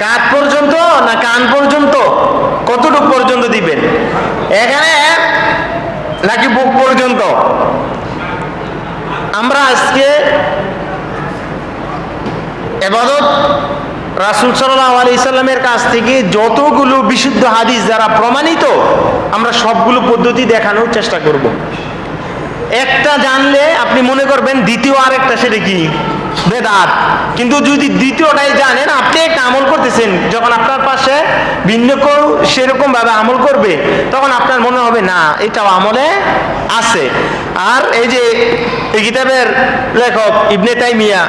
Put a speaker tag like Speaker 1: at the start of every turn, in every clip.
Speaker 1: কাঁধ পর্যন্ত না কান পর্যন্ত? কতটুকু পর্যন্ত দিবেন? এখানে নাকি বুক পর্যন্ত? আমরা আজকে ইবাদত রাসূল সাল্লাল্লাহু আলাইহি সাল্লামের কাছ থেকে যতগুলো বিশুদ্ধ হাদিস যারা প্রমাণিত, আমরা সবগুলো পদ্ধতি দেখানোর চেষ্টা করব। একটা জানলে আপনি মনে করবেন দ্বিতীয় আরেকটা সেটা কি বেদাত, কিন্তু যদি দ্বিতীয়টাই জানেন, আপনি একটা আমল করতেছেন, যখন আপনার পাশে ভিন্ন কেউ সেরকম ভাবে আমল করবে, তখন আপনার মনে হবে না এটাও আমলে আছে। আর এই যে এই কিতাবের লেখক ইবনে তাইমিয়া,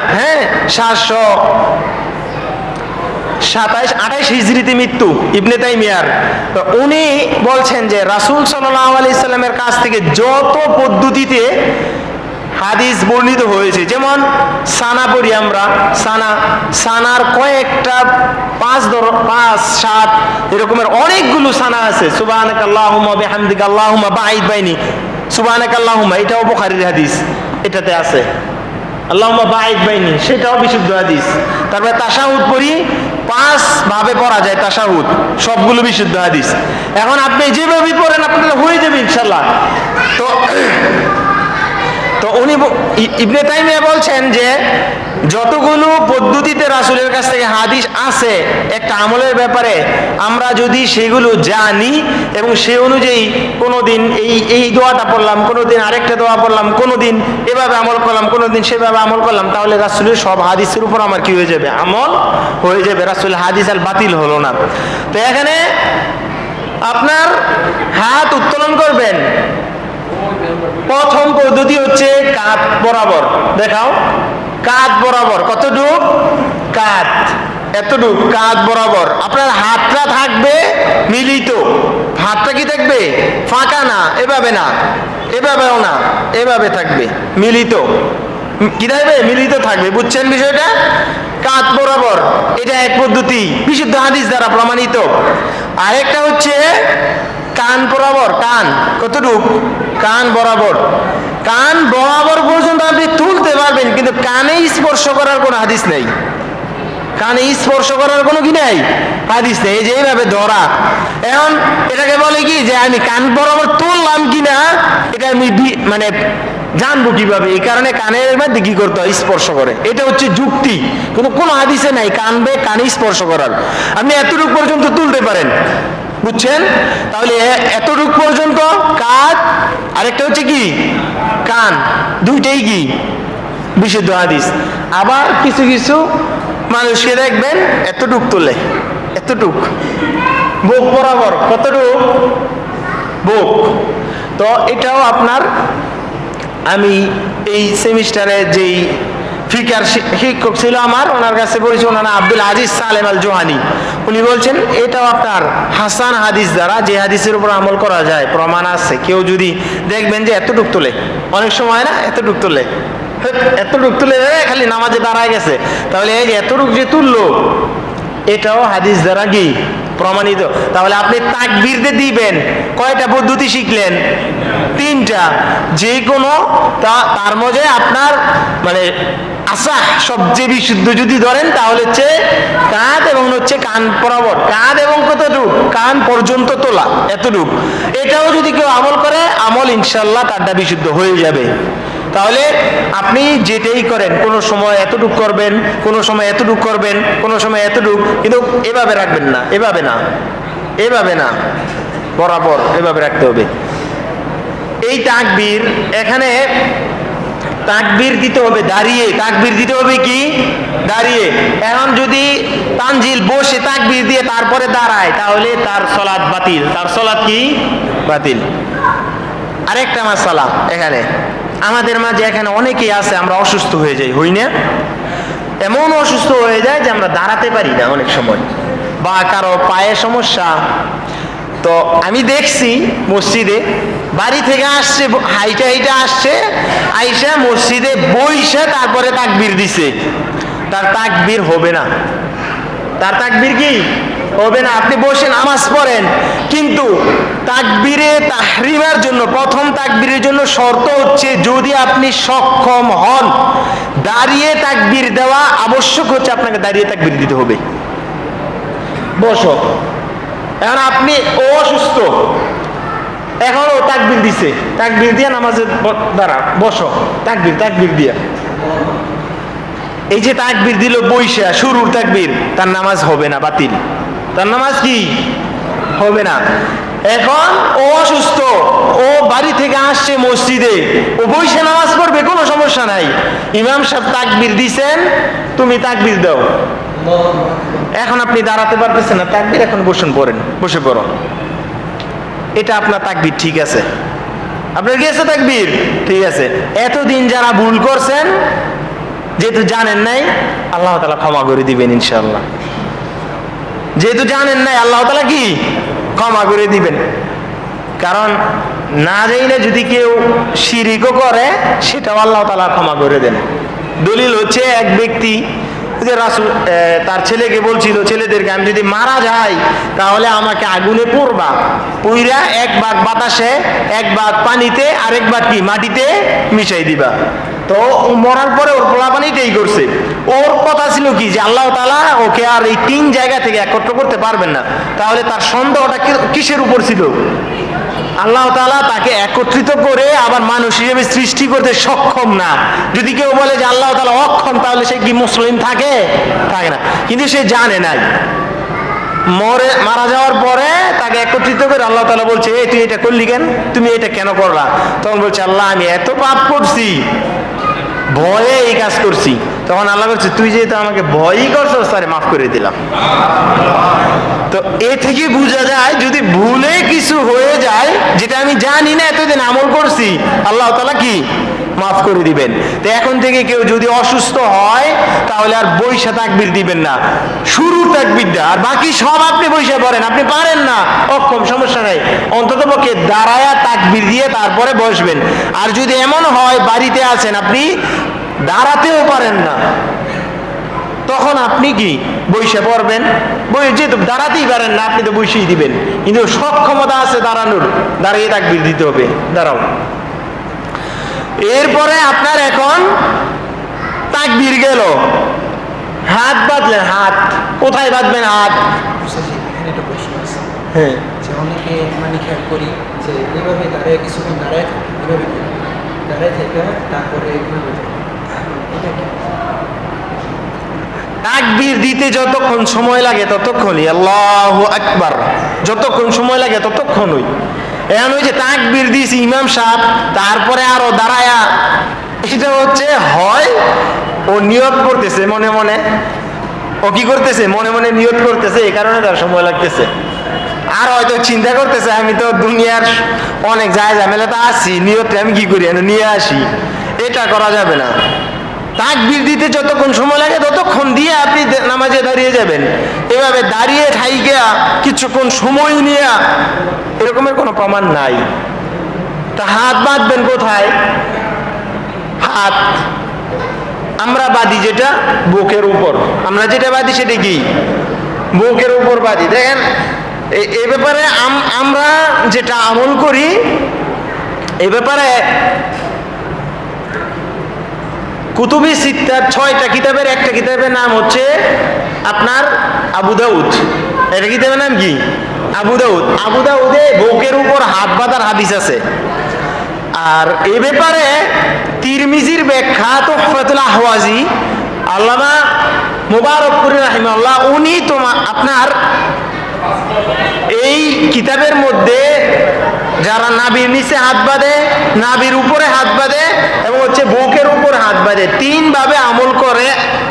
Speaker 1: 727-28 হিজরিতে মৃত্যু ইবনে তাইমিয়ার, উনি বলছেন যে রাসূল সাল্লাল্লাহু আলাইহি সাল্লামের কাছ থেকে যত পদ্ধতিতে হাদিস বর্ণিত হয়েছে, যেমন সানা পড়ি আমরা, সানার কয়েকটা 5-7 এরকমের অনেকগুলো সানা আছে। সুবহানাকাল্লাহুম্মা বিহামদিকা আল্লাহুম্মা বাঈদ বাইনি, সুবহানাকাল্লাহুম্মা এটাও বুখারীর হাদিস, এটাতে আছে। আল্লাহুম্মা বাঈদ বাইনি সেটাও বিশুদ্ধ হাদিস। তারপরে তাশাহুদ পড়ি, 5 ভাবে পড়া যায় তাশাহুদ, সবগুলো বিশুদ্ধ হাদিস। এখন আপনি যেভাবে পড়েন আপনার হয়ে যাবে ইনশাআল্লাহ। তো উনি ইবনে তাইমিয়া বলছেন যে যতগুলো পদ্ধতিতে রাসূলের কাছ থেকে হাদিস আছে একটা আমলের ব্যাপারে, আমরা যদি সেগুলো জানি এবং সেই অনুযায়ী কোনোদিন এই দোয়াটা পড়লাম, কোনোদিন আরেকটা দোয়া পড়লাম, কোনোদিন এভাবে আমল করলাম, কোনোদিন সেভাবে আমল করলাম, তাহলে রাসূলের সব হাদিসের উপর আমার কি হয়ে যাবে? আমল হয়ে যাবে। রাসূলের হাদিস আর বাতিল হলো না। তো এখানে আপনার হাত উত্তোলন করবেন। প্রথম পদ্ধতি হচ্ছে কাঁধ বরাবর। দেখাও, কাঁধ বরাবর কতটুক? কাঁধ এতটুক, কাঁধ বরাবর। আপনার হাতটা থাকবে মিলিত, হাতটা কি থাকবে? ফাঁকা না, এভাবে না, এভাবেও না, এভাবে থাকবে মিলিত। কি থাকবে? মিলিত থাকবে। বুঝছেন বিষয়টা? কাঁধ বরাবর, এটা এক পদ্ধতি বিশুদ্ধ হাদিস দ্বারা প্রমাণিত। আরেকটা হচ্ছে কান বরাবর। কান কতটুক? কান বরাবর। কান বরাবর পর্যন্ত আপনি তুলতে পারবেন, কিন্তু কানে স্পর্শ করার কোনো হাদিস নেই। কানে স্পর্শ করার কোনো কি নাই? হাদিস নেই। এই যে এইভাবে ধরা। এখন এটাকে বলে কি যে আমি কান বরাবর তুললাম কিনা এটা আমি মানে জানবো কিভাবে? এই কারণে কানের মধ্যে কি করতে হয়? স্পর্শ করে। এটা হচ্ছে যুক্তি, কিন্তু কোনো হাদিসে নাই কানে স্পর্শ করার। আপনি এতটুকু পর্যন্ত তুলতে পারেন, বুঝছেন? তাহলে এতটুকু পর্যন্ত কাঁধ, আরেকটা হচ্ছে কি কান, দুইটাই কি বিশুদ্ধ হাদিস। আবার কিছু কিছু মানুষকে দেখবেন এতটুক তোলে, এতটুক বুক বরাবর। কতটুক? বুক। তো এটাও আপনার, আমি এই সেমিস্টারে যেই ফিকার শিক্ষক ছিল আমার, ওনার কাছে পড়েছি, ওনার আব্দুল আজিজ সালেম আল জোহানি। উনি বলছেন এটাও আপনার হাসান হাদিস দ্বারা, যে হাদিসের উপর আমল করা যায়, প্রমাণ আছে। কেউ যদি দেখবেন যে এতটুক তোলে, অনেক সময় না এতটুক তোলে, এতটুক তুলে খালি নামাজে দাঁড়ায় গেছে, তাহলে এই যে এতটুক যে তুললো, এটাও হাদিস দ্বারা কি প্রমাণিত। তাহলে আপনি তাকবীর দিবেন, কয়টা পদ্ধতি শিখলেন? 3টা। যে কোনো তার মধ্যে আপনার মানে আসাহ সবচেয়ে বিশুদ্ধ যদি ধরেন, তাহলে হচ্ছে কাঁধ এবং হচ্ছে কান বরাবর। কাঁধ এবং কতটুক? কান পর্যন্ত তোলা, এতটুক। এটাও যদি কেউ আমল করে, আমল ইনশাল্লাহ তারটা বিশুদ্ধ হয়ে যাবে। তাহলে আপনি যেটাই করেন, কোনো সময় এতটুক করবেন, কোনো সময় এতটুক করবেন, কোনো সময় এতটুক, কিন্তু এভাবে রাখবেন না, এভাবে না, এভাবে না, বরাবর এভাবে রাখতে হবে। এই তাকবীর, এখানে তাকবীর দিতে হবে দাঁড়িয়ে। তাকবীর দিতে হবে কি? দাঁড়িয়ে। এখন যদি তানজিল বসে তাকবীর দিয়ে তারপরে দাঁড়ায়, তাহলে তার সালাত বাতিল। তার সালাত কি? বাতিল। আরেকটা মাসালা, এখানে আমাদের মাঝে এখানে অনেকেই আছে, আমরা অসুস্থ হয়ে যাই, হই না? এমন অসুস্থ হয়ে যায় যে আমরা দাঁড়াতে পারি না অনেক সময়, বা কারো পায়ে সমস্যা। তো আমি দেখছি মসজিদে বাড়ি থেকে আসছে, হাইটা হাইটা আসছে, আইসা মসজিদে বইসা তারপরে তাকবীর দিছে। তার তাকবীর হবে না। তার তাকবীর কি হবে না? আপনি বসে নামাজ পড়েন, কিন্তু তাকবীরে তাহরিমার জন্য, প্রথম তাকবীরের জন্য শর্ত হচ্ছে যদি আপনি সক্ষম হন, দাঁড়িয়ে তাকবীর দেওয়া আবশ্যক হচ্ছে, আপনাকে দাঁড়িয়ে তাকবীর দিতে হবে। বসো। এখন আপনি অসুস্থ, এখন ও তাকবীর দিছে, তাকবীর দিয়ে নামাজের দ্বারা বসো, তাকবীর দিয়া, এই যে তাকবীর দিল বইসা শুরুর তাকবীর, তার নামাজ হবে না, বাতিল, তার নামাজ কি হবে না। এখন ও অসুস্থ, ও বাড়ি থেকে আসছে মসজিদে, ও বইসে নামাজ পড়বে, কোনো সমস্যা নাই। ইমাম সাহেব তাকবীর দিছেন, তুমি তাকবীর দাও। এখন আপনি দাঁড়াতে পারতেছেন না, তাকবীর এখন বসে পড়ো, এটা আপনার তাকবীর ঠিক আছে, আপনার কি আছে তাকবীর ঠিক আছে। এতদিন যারা ভুল করছেন, যেহেতু জানেন নাই, আল্লাহ তাআলা ক্ষমা করে দিবেন ইনশাআল্লাহ। যেহেতু জানেন নাই, আল্লাহ তাআলা কি ক্ষমা করে দিবেন। কারণ না জানলে যদি কেউ শিরিকও করে, সেটাও আল্লাহ তাআলা ক্ষমা করে দেন। দলিল হচ্ছে, এক ব্যক্তি যে রাসূল তার ছেলেকে বলছিল, ছেলেদেরকে, আমি যদি মারা যাই তাহলে আমাকে আগুনে পোড়বা, পুইরা এক ভাগ বাতাসে, এক ভাগ পানিতে, আরেক ভাগ কি মাটিতে মিশাই দিবা। তো মরার পরে ওর পোলাপানিটাই করছে। ওর কথা ছিল কি, যে আল্লাহ তাআলা ওকে আর এই 3 জায়গা থেকে একত্র করতে পারবেন না। তাহলে তার সন্দেহটা কিসের উপর ছিল? আল্লাহ তাআলা তাকে একত্রিত করে আবার মানুষ হিসেবে সৃষ্টি করতে সক্ষম না। যদি কেউ বলে যে আল্লাহ তাআলা অক্ষম, তাহলে সে কি মুসলিম থাকে না। কিন্তু সে জানে নাই, মারা যাওয়ার পরে তাকে একত্রিত করে আল্লাহ তাআলা বলছে, এই তুই এটা করলি কেন, তুমি এটা কেন করলা? তখন বলছে, আল্লাহ আমি এত পাপ করছি, ভয়ে এই কাজ করছি। তখন আল্লাহ বলছে, তুই যেহেতু আমাকে ভয়ই করছো, তারে মাফ করে দিলাম। তো এ থেকে বোঝা যায়, যদি ভুলে কিছু হয়ে যায় যেটা আমি জানি না, এতদিন আমল করছি, আল্লাহ তাআলা কি মাফ করে দিবেন। তো এখন থেকে কেউ যদি অসুস্থ হয়, তাহলে আর বইসা তাকবীর দিবেন না, শুরুর তাকবীরটা, আর বাকি সব আপনি বইসা পড়েন। আপনি পারেন না, অক্ষম, সমস্যা নাই, অন্তত পক্ষে দাঁড়ায়া তাকবীর দিয়ে তারপরে বসবেন। আর যদি এমন হয় বাড়িতে আছেন, আপনি দাঁড়াতেও পারেন না, তখন আপনি কি বইসে পড়বেন। যেহেতু দাঁড়াতেই পারেন না, আপনি তো বইসেই দিবেন। কিন্তু সক্ষমতা আছে দাঁড়ানোর, দাঁড়িয়ে তাকবীর দিতে হবে, দাঁড়াও। এরপরে আপনার এখন তাকবীর গেল, হাত বাঁধলেন, হাত কোথায় বাঁধবেন? হাত, হ্যাঁ,
Speaker 2: অনেকে মানে খেয়াল করি যে এইভাবে দাঁড়িয়ে কিছুক্ষণ দাঁড়ায়, এভাবে দাঁড়ায় থেকে তারপরে
Speaker 1: তাকবীর দিতে যতক্ষণ সময় লাগে ততক্ষণই, আল্লাহু আকবার, যতক্ষণ সময় লাগে ততক্ষণই। এখন ওই যে তাকবীর দিয়েছি ইমাম সাহেব, তারপরে আরো দাঁড়ায়া, এটা হচ্ছে হয় ও নিয়ত করতেছে মনে মনে, ও কি করতেছে মনে মনে নিয়ত করতেছে, এই কারণে তার সময় লাগতেছে। আর হয়তো চিন্তা করতেছে, আমি তো দুনিয়ার অনেক ঝামেলাতে আসি, নিয়তটা আমি কি করি নিয়ে আসি, এটা করা যাবে না। তাকবীর দিতে যতক্ষণ সময় লাগে ততক্ষণ দিয়ে আপনি নামাজে দাঁড়িয়ে যাবেন। এভাবে দাঁড়িয়ে ঠাইয়া কিছুক্ষণ সময় নিয়ে, এরকমের কোনো প্রমাণ নাই। তা হাত বাঁধবেন কোথায়? হাত আমরা বাঁধি যেটা বুকের উপর, আমরা যেটা বাঁধি সেটা কি বুকের উপর বাঁধি। দেখেন এ ব্যাপারে আমরা যেটা আমল করি, এ ব্যাপারে কুতুবি সিত্তার 6টা কিতাবের একটা কিতাবের নাম হচ্ছে আপনার আবু দাউদ। এটা কিতাবের নাম কি? আবু দাউদ। আবু দাউদে বুকের উপর হাত বাঁধার হাদিস আছে। আর এ ব্যাপারে তিরমিজির ব্যাখ্যা তুহফাতুল আহওয়াজি, আল্লামা মুবারকপুরি রাহিমাহুল্লাহ, উনি আপনার এই কিতাবের মধ্যে যারা নাভির নিচে হাত বাঁধে, নাভির উপরে হাত বাঁধে এবং হচ্ছে বুকের উপর হাত বাঁধে, 3 ভাবে আমল করে।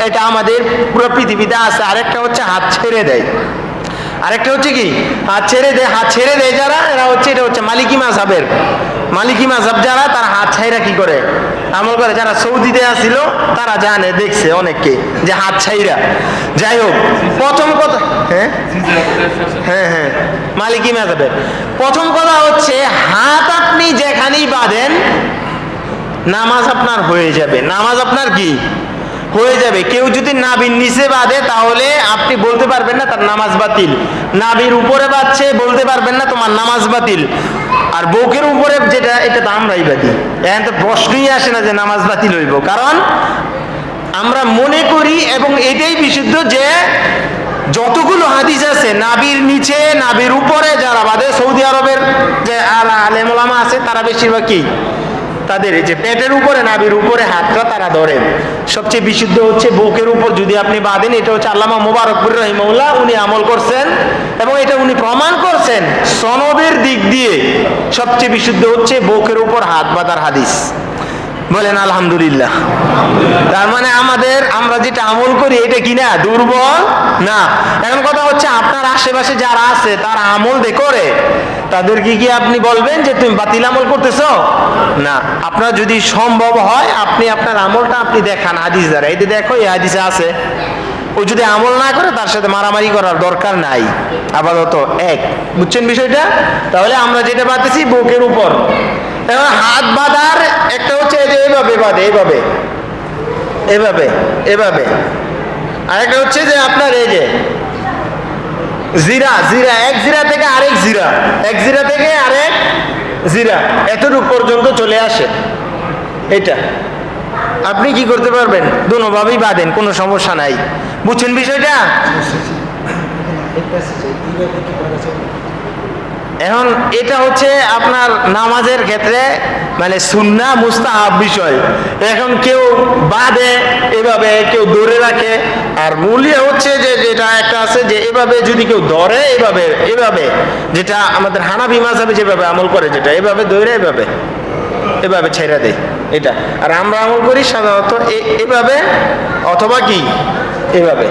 Speaker 1: এটা আমাদের পুরো পৃথিবীতে আছে। আরেকটা হচ্ছে হাত ছেড়ে দেয়, আরেকটা হচ্ছে কি হাত ছেড়ে দেয়। হাত ছেড়ে দেয় যারা, এরা হচ্ছে, এটা হচ্ছে মালিকি মাযহাবের, মালিকি মাযহাব যারা, তারা হাত ছাইরা কি করে আমল করে। যারা সৌদিতে আসছিল তারা জানে, দেখছে অনেককে যে হাত ছাইরা। যাই হোক, প্রথম কথা, হ্যাঁ হ্যাঁ হ্যাঁ মালিকি মাযহাবের প্রথম কথা হচ্ছে, হাত আপনি যেখানেই বাঁধেন নামাজ আপনার হয়ে যাবে, নামাজ আপনার কি হয়ে যাবে। কেউ যদি নাভির নিচে বাঁধে তাহলে আপনি বলতে পারবেন না তার নামাজ বাতিল। নাভির উপরে বাঁধছে, বলতে পারবেন না তোমার নামাজ বাতিল। আর বুকের উপরে যেটা, এটা তো আমরাই বাঁধি, এখন তো প্রশ্নই আসে না যে নামাজ বাতিল হইব। কারণ আমরা মনে করি, এবং এটাই বিশুদ্ধ, যে যতগুলো হাদিস আছে নাভির নিচে নাভির উপরে যারা বাদে সৌদি আরবের যে আলেম ওলামা আছে তারা বেশিরভাগ কি তাদের এই যে পেটের উপরে নাভির উপরে হাতটা তারা ধরেন। সবচেয়ে বিশুদ্ধ হচ্ছে বুকের উপর যদি আপনি বাঁধেন, এটা হচ্ছে আল্লামা মুবারকপুর রহিমাহুল্লাহ উনি আমল করছেন এবং এটা উনি প্রমাণ করছেন সনদের দিক দিয়ে সবচেয়ে বিশুদ্ধ হচ্ছে বুকের উপর হাত বাঁধার হাদিস। বলেন আলহামদুলিল্লাহ। তার মানে আমরা যেটা আমল করি এটা কি না দুর্বল না। এখন কথা হচ্ছে আপনার আশেপাশে যারা আছে তারা আমল করে, তাদেরকে কি আপনি বলবেন যে তুমি বাতিল আমল করতেছো? না, আপনার যদি সম্ভব হয় আপনি আপনার আমলটা আপনি দেখান হাদিস দ্বারা, এই যে দেখো এই হাদিসে আছে। ও যদি আমল না করে তার সাথে মারামারি করার দরকার নাই আপাতত। এক বুঝছেন বিষয়টা? তাহলে আমরা যেটা পাচ্ছি বুকের উপর হাত বাঁধার একটা হচ্ছে যে এইভাবে বাঁধে, এইভাবে এভাবে এভাবে, আরেকটা হচ্ছে যে আপনার এই যে জিরা জিরা, এক জিরা থেকে আরেক জিরা, এক জিরা থেকে আরেক জিরা, এতটুকু পর্যন্ত চলে আসে। এটা আপনি কি করতে পারবেন, দুনোভাবেই বাঁধেন, কোনো সমস্যা নাই। বুঝছেন বিষয়টা? এখন এটা হচ্ছে আপনার নামাজের ক্ষেত্রে মানে সুন্নাহ মুস্তাহাব বিষয়। এখন কেউ বাঁধে এভাবে, কেউ ধরে রাখে, আর মূল্য হচ্ছে যে যেটা একটা আছে যে এভাবে যদি কেউ ধরে এভাবে এভাবে, যেটা আমাদের হানাফি মাযহাবে যেভাবে আমল করে, যেটা এভাবে ধরে এভাবে এভাবে ছেড়ে দেয় এটা, আর আমরা আমল করি সাধারণত এভাবে অথবা কি এভাবে।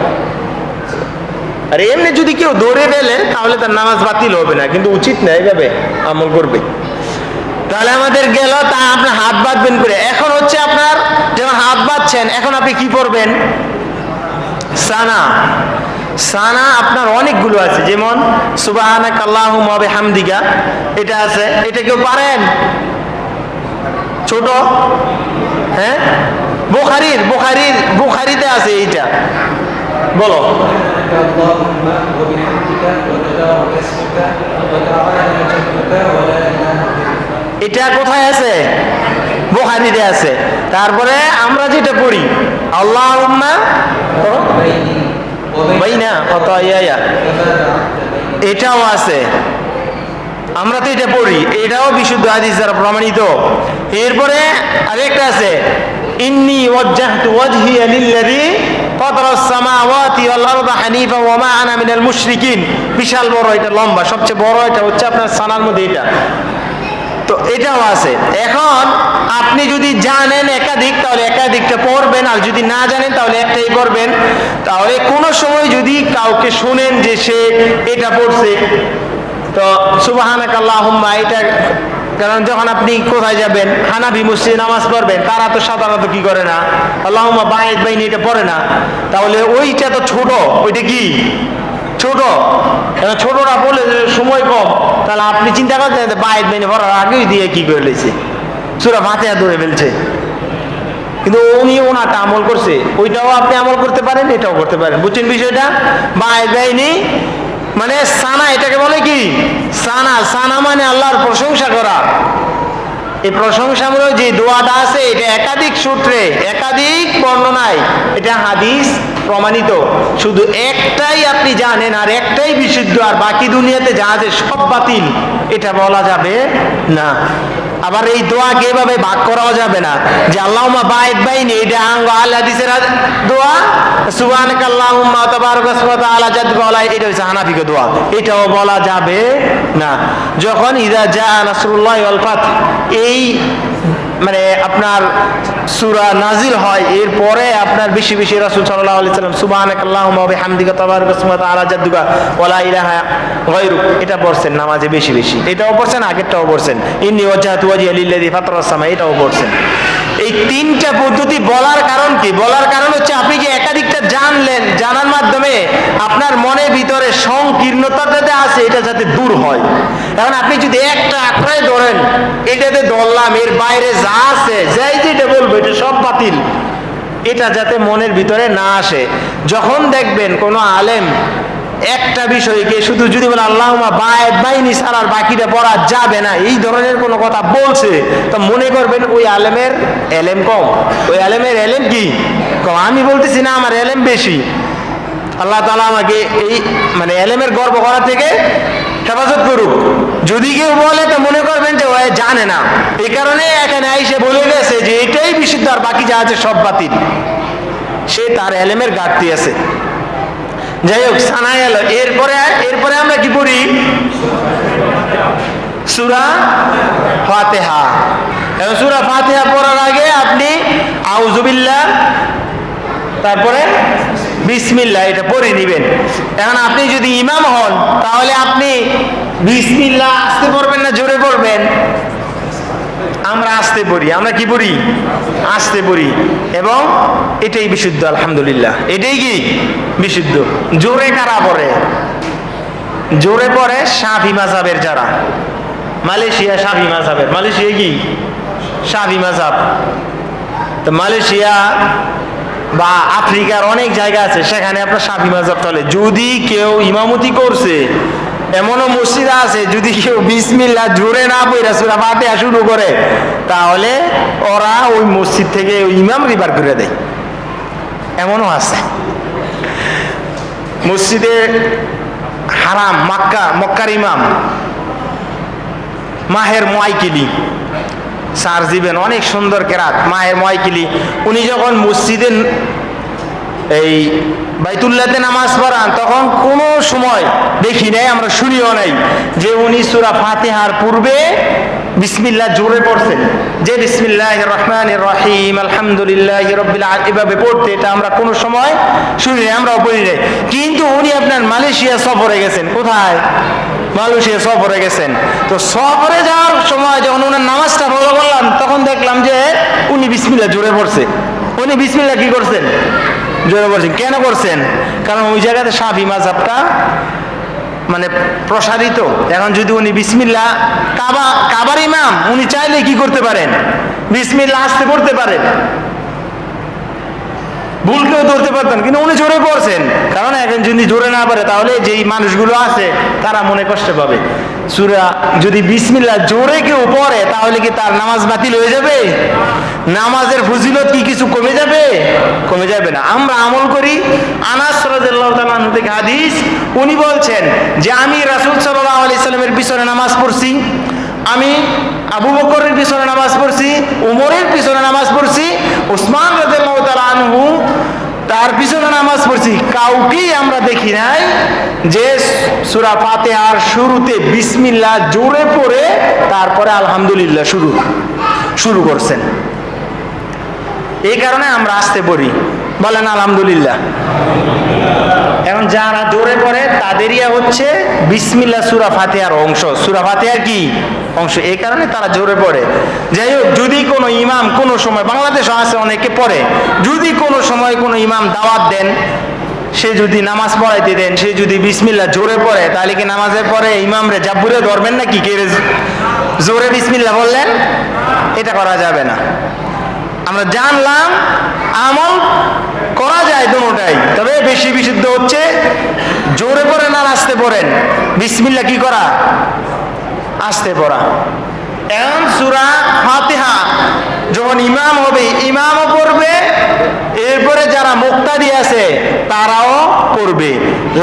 Speaker 1: আর এমনি যদি কেউ ধরে ফেলে তাহলে তার নামাজ বাতিল হবে না, কিন্তু উচিত না এইভাবে আমল করবে। তাহলে আমাদের গেল তা আপনার হাত বাঁধবেন করে। এখন হচ্ছে আপনার যখন হাত বাঁধছেন এখন আপনি কি করবেন? সানা সানা আপনার অনেকগুলো আছে, যেমন সুবহানাকা আল্লাহুম্মা ওয়া বিহামদিকা, এটা আছে। এটা কেউ পারেন? ছোট, হ্যাঁ, বুখারীতে আছে এইটা, বলো। এটা কোথায় আছে? বুখারীতে আছে। তারপরে আমরা যেটা পড়ি আল্লাহুম্মা বাইনা খাতায়ায়া, এটাও আছে, আমরা তো এটা পড়ি, এটাও বিশুদ্ধ হাদিস দ্বারা প্রমাণিত। এরপরে আরেকটা আছে ইন্নী ওয়াজ্জাহতু ওয়াজহিয়া লিল্লাযী ফাতারাস সামাওয়াতি ওয়াল আরদা হানিফা ওয়া মা আনা মিনাল মুশরিকিন। বিশাল বড়, এটা লম্বা, সবচেয়ে বড় এটা হচ্ছে আপনার সানার মধ্যে এটা, তো এটাও আছে। এখন আপনি যদি জানেন একাধিক তাহলে একাধিকটা পড়বেন, আর যদি না জানেন তাহলে একটাই পড়বেন। তাহলে কোনো সময় যদি কাউকে শুনেন যে সে এটা পড়ছে, তো সুবহানাকা আল্লাহুম্মা এটা, কারণ যখন আপনি কোথায় যাবেন হানাফি মসজিদে নামাজ পড়বেন, তারা তো সাধারণত কি করে না আল্লাহুম্মা বাঈদ বাইনি এটা পড়ে না। তাহলে ওইটা তো ছোট, ওইটা কি ছোট, ছোটটা বলে সময় কম, তাহলে আপনি চিন্তা করছেন বাঈদ বাইনি পড়ার আগেই দিয়ে কি করে লেছে সূরা ফাতিহা ধরে ফেলছে, কিন্তু উনি ওনাটা আমল করছে, ওইটাও আপনি আমল করতে পারেন, এটাও করতে পারেন। বুঝছেন বিষয়টা? বাঈদ বাইনি মানে সানা, এটাকে বলে কি সানা। সানা মানে আল্লাহর প্রশংসা করা। এই প্রশংসামূলক যে দোয়াটা আছে এটা একাধিক সূত্রে একাধিক বর্ণনায় এটা হাদিস প্রমাণিত। শুধু একটাই আপনি জানেন আর একটাই বিশুদ্ধ, আর বাকি দুনিয়াতে যা আছে সব বাতিল, এটা বলা যাবে না। আবার এই দোয়াকে এভাবে ভাগ করাও যাবে না যে আল্লাহুম্মা বাঈদ বাইনি, এটা আঙ্গ আল হাদিসের দোয়া, সুবহানাকা আল্লাহুম্মা ওয়া তাবারাকা ওয়া তাআলা জাদ্দুকা ওয়া, এটা হচ্ছে হানাফিকে দোয়া, এটাও বলা যাবে না। যখন ইযা জা নাসরুল্লাহি ওয়াল ফাত এই মানে আপনার সূরা নাজিল হয়, এরপরে আপনার বেশি বেশি রাসূল সাল্লাল্লাহু আলাইহি সাল্লাম সুবহানাকা আল্লাহুম্মা ওয়া বিহামদিকা তাবারাকা ওয়া তাআলা জাদ্দুকা ওয়া লা ইলাহা গায়রুক এটা পড়ছেন নামাজে বেশি বেশি, এটাও পড়ছেন, আগেরটাও পড়ছেন, ইন্নী ওয়াজজাহতু ওয়াজহিয়া লিল্লাযী ফাতারাস সামা, এটাও পড়ছেন। এই তিনটা পদ্ধতি বলার কারণ কি? বলার কারণ হচ্ছে আপনি যে একাধিকটা জানলেন, জানার মাধ্যমে আপনার মনের ভিতরে সংকীর্ণতা যাতে আছে এটা যাতে দূর হয়। এখন আপনি যদি একটা আঁকড়ায় ধরেন, এটাতে ধরলাম, এর বাইরে যা আছে যাই যেটা বলবো এটা সব বাতিল, এটা যাতে মনের ভিতরে না আসে। যখন দেখবেন কোনো আলেম একটা বিষয়কে শুধু যদি বলে আল্লাহুম্মা বাঈদ বাইনি ছাড়া আর বাকিটা পড়া যাবে না, এই ধরনের কোনো কথা বলছে, তো মনে করবেন ওই আলেমের এলেম কম, ওই আলেমের এলেম কি কম। আমি বলতেছি না আমার এলেম বেশি, আল্লাহ তাআলা আমাকে এই মানে এলেমের গর্ব করা থেকে হেফাজত করুক। যদি কেউ বলে তো মনে করবেন যে ও জানে না, এই কারণে এখানে আইসে বলে গেছে যে এটাই বিশুদ্ধ আর বাকি যা আছে সব বাতিল। সে তার এলেমের ঘাটতি আছে। যাই হোক, সানা গেল। এরপরে আমরা কি পড়ি? সূরা ফাতিহা। এবং সূরা ফাতিহা পড়ার আগে আপনি আউযু বিল্লাহ, তারপরে বিসমিল্লাহ এটা পড়ে নেবেন। এখন আপনি যদি ইমাম হন তাহলে আপনি বিসমিল্লাহ আস্তে পড়বেন না জোরে পড়বেন? আমরা আস্তে পড়ি। আমরা কি পড়ি? আস্তে পড়ি। এবং এটাই বিশুদ্ধ, আলহামদুলিল্লাহ। এটাই কি বিশুদ্ধ। জোরে কারা পড়ে? জোরে পড়ে শাফি মাযহাবের যারা। মালয়েশিয়া শাফি মাযহাবের। মালয়েশিয়া কি শাফি মাযহাব। তো মালয়েশিয়া বা আফ্রিকার অনেক জায়গা আছে সেখানে আপনার শাফি মাযহাব চলে। যদি কেউ ইমামতি করছে, এমনও মসজিদ আছে যদি কেউ বিসমিল্লাহ জোরে না পড়ে সূরা ফাতিহা শুরু করে তাহলে ওরা ওই মসজিদ থেকে ওই ইমাম রিভার করে দেয়। এমনও আছে। মসজিদে হারাম মক্কার ইমাম মাহের মুয়াক্কিলি স্যার দিবেন, অনেক সুন্দর কেরাত মাহের মুয়াক্কিলি। উনি যখন মসজিদে এই বাইতুল্লাহতে নামাজ পড়ান তখন কোনো সময় দেখি নাই, আমরা শুনিও নাই যে উনি সূরা ফাতিহার পূর্বে বিসমিল্লাহ জোরে পড়ছেন। যে বিসমিল্লাহির রহমানির রহিম আলহামদুলিল্লাহি রাব্বিল আলামিন এভাবে পড়তে এটা আমরা কোনো সময় শুনি নাই, আমরাও পড়ি নাই। কিন্তু উনি আপনার মালয়েশিয়া সফরে গেছেন। কোথায়? মালয়েশিয়া সফরে গেছেন। তো সফরে যাওয়ার সময় যখন ওনার নামাজটা ফলো করলাম তখন দেখলাম যে উনি বিসমিল্লাহ জোরে পড়ছে। উনি বিসমিল্লাহ কি করছেন? জোরে পড়ছেন। কেন করছেন? কারণ ওই জায়গাতে শাফি মাযহাবটা মানে প্রসারিত। এখন যদি উনি বিসমিল্লাহ কাবার ইমাম, উনি চাইলে কি করতে পারেন? বিসমিল্লাহ আসতে পড়তে পারেন, ভুলকেও ধরতে পারতেন, কিন্তু উনি জোরে পড়ছেন। কারণ এখন যদি জোরে না পড়ে তাহলে যেই মানুষগুলো আছে তারা মনে কষ্ট পাবে। সূরা যদি বিসমিল্লাহ জোরে কেউ পড়ে তাহলে কি তার নামাজ বাতিল হয়ে যাবে? নামাজের ফজিলত কি কিছু কমে যাবে? কমে যাবে না। আমরা আমল করি। আনাস রাদিয়াল্লাহু তাআলা আনহু থেকে হাদিস, উনি বলছেন যে আমি রাসূল সাল্লাল্লাহু আলাইহি সাল্লামের পিছনে নামাজ পড়ছি, আমি আবু বকরের পিছনে নামাজ পড়ছি, উমরের পিছনে নামাজ পড়ছি, উসমান রাদিয়াল্লাহু তাআলা আনহু তার পিছনে নামাজ পড়ছি। কাউকেই আমরা দেখি নাই যে সূরা ফাতিহার শুরুতে বিসমিল্লাহ জোরে পড়ে তারপরে আলহামদুলিল্লাহ শুরু করছেন। এই কারণে আমরা আস্তে পড়ি। বলেন আলহামদুলিল্লাহ। এখন যারা জোরে পড়ে তাদেরই হচ্ছে বিসমিল্লাহ সূরা ফাতিহার অংশ, সূরা ফাতিহার কি অংশ, এই কারণে তারা জোরে পড়ে। যাই হোক, যদি কোনো ইমাম কোনো সময়, বাংলাদেশে আছে অনেকে পড়ে, যদি কোনো সময় কোনো ইমাম দাওয়াত দেন, সে যদি নামাজ পড়াইতে দেন, সে যদি বিসমিল্লাহ জোরে পড়ে তাহলে কি নামাজের পরে ইমামরে জাব্বুরে ধরবেন নাকি? কে জোরে বিসমিল্লাহ বললেন? এটা করা যাবে না। আমরা জানলাম আমল করা যায় দুটোটাই, তবে বেশি বিশুদ্ধ হচ্ছে জোরে পড়েন আর আস্তে পড়েন। বিসমিল্লাহ কি করা? আস্তে পড়া। এখন সূরা ফাতিহা যখন ইমাম হবে, ইমামও পড়বে, এরপরে যারা মুক্তাদি আছে তারাও পড়বে।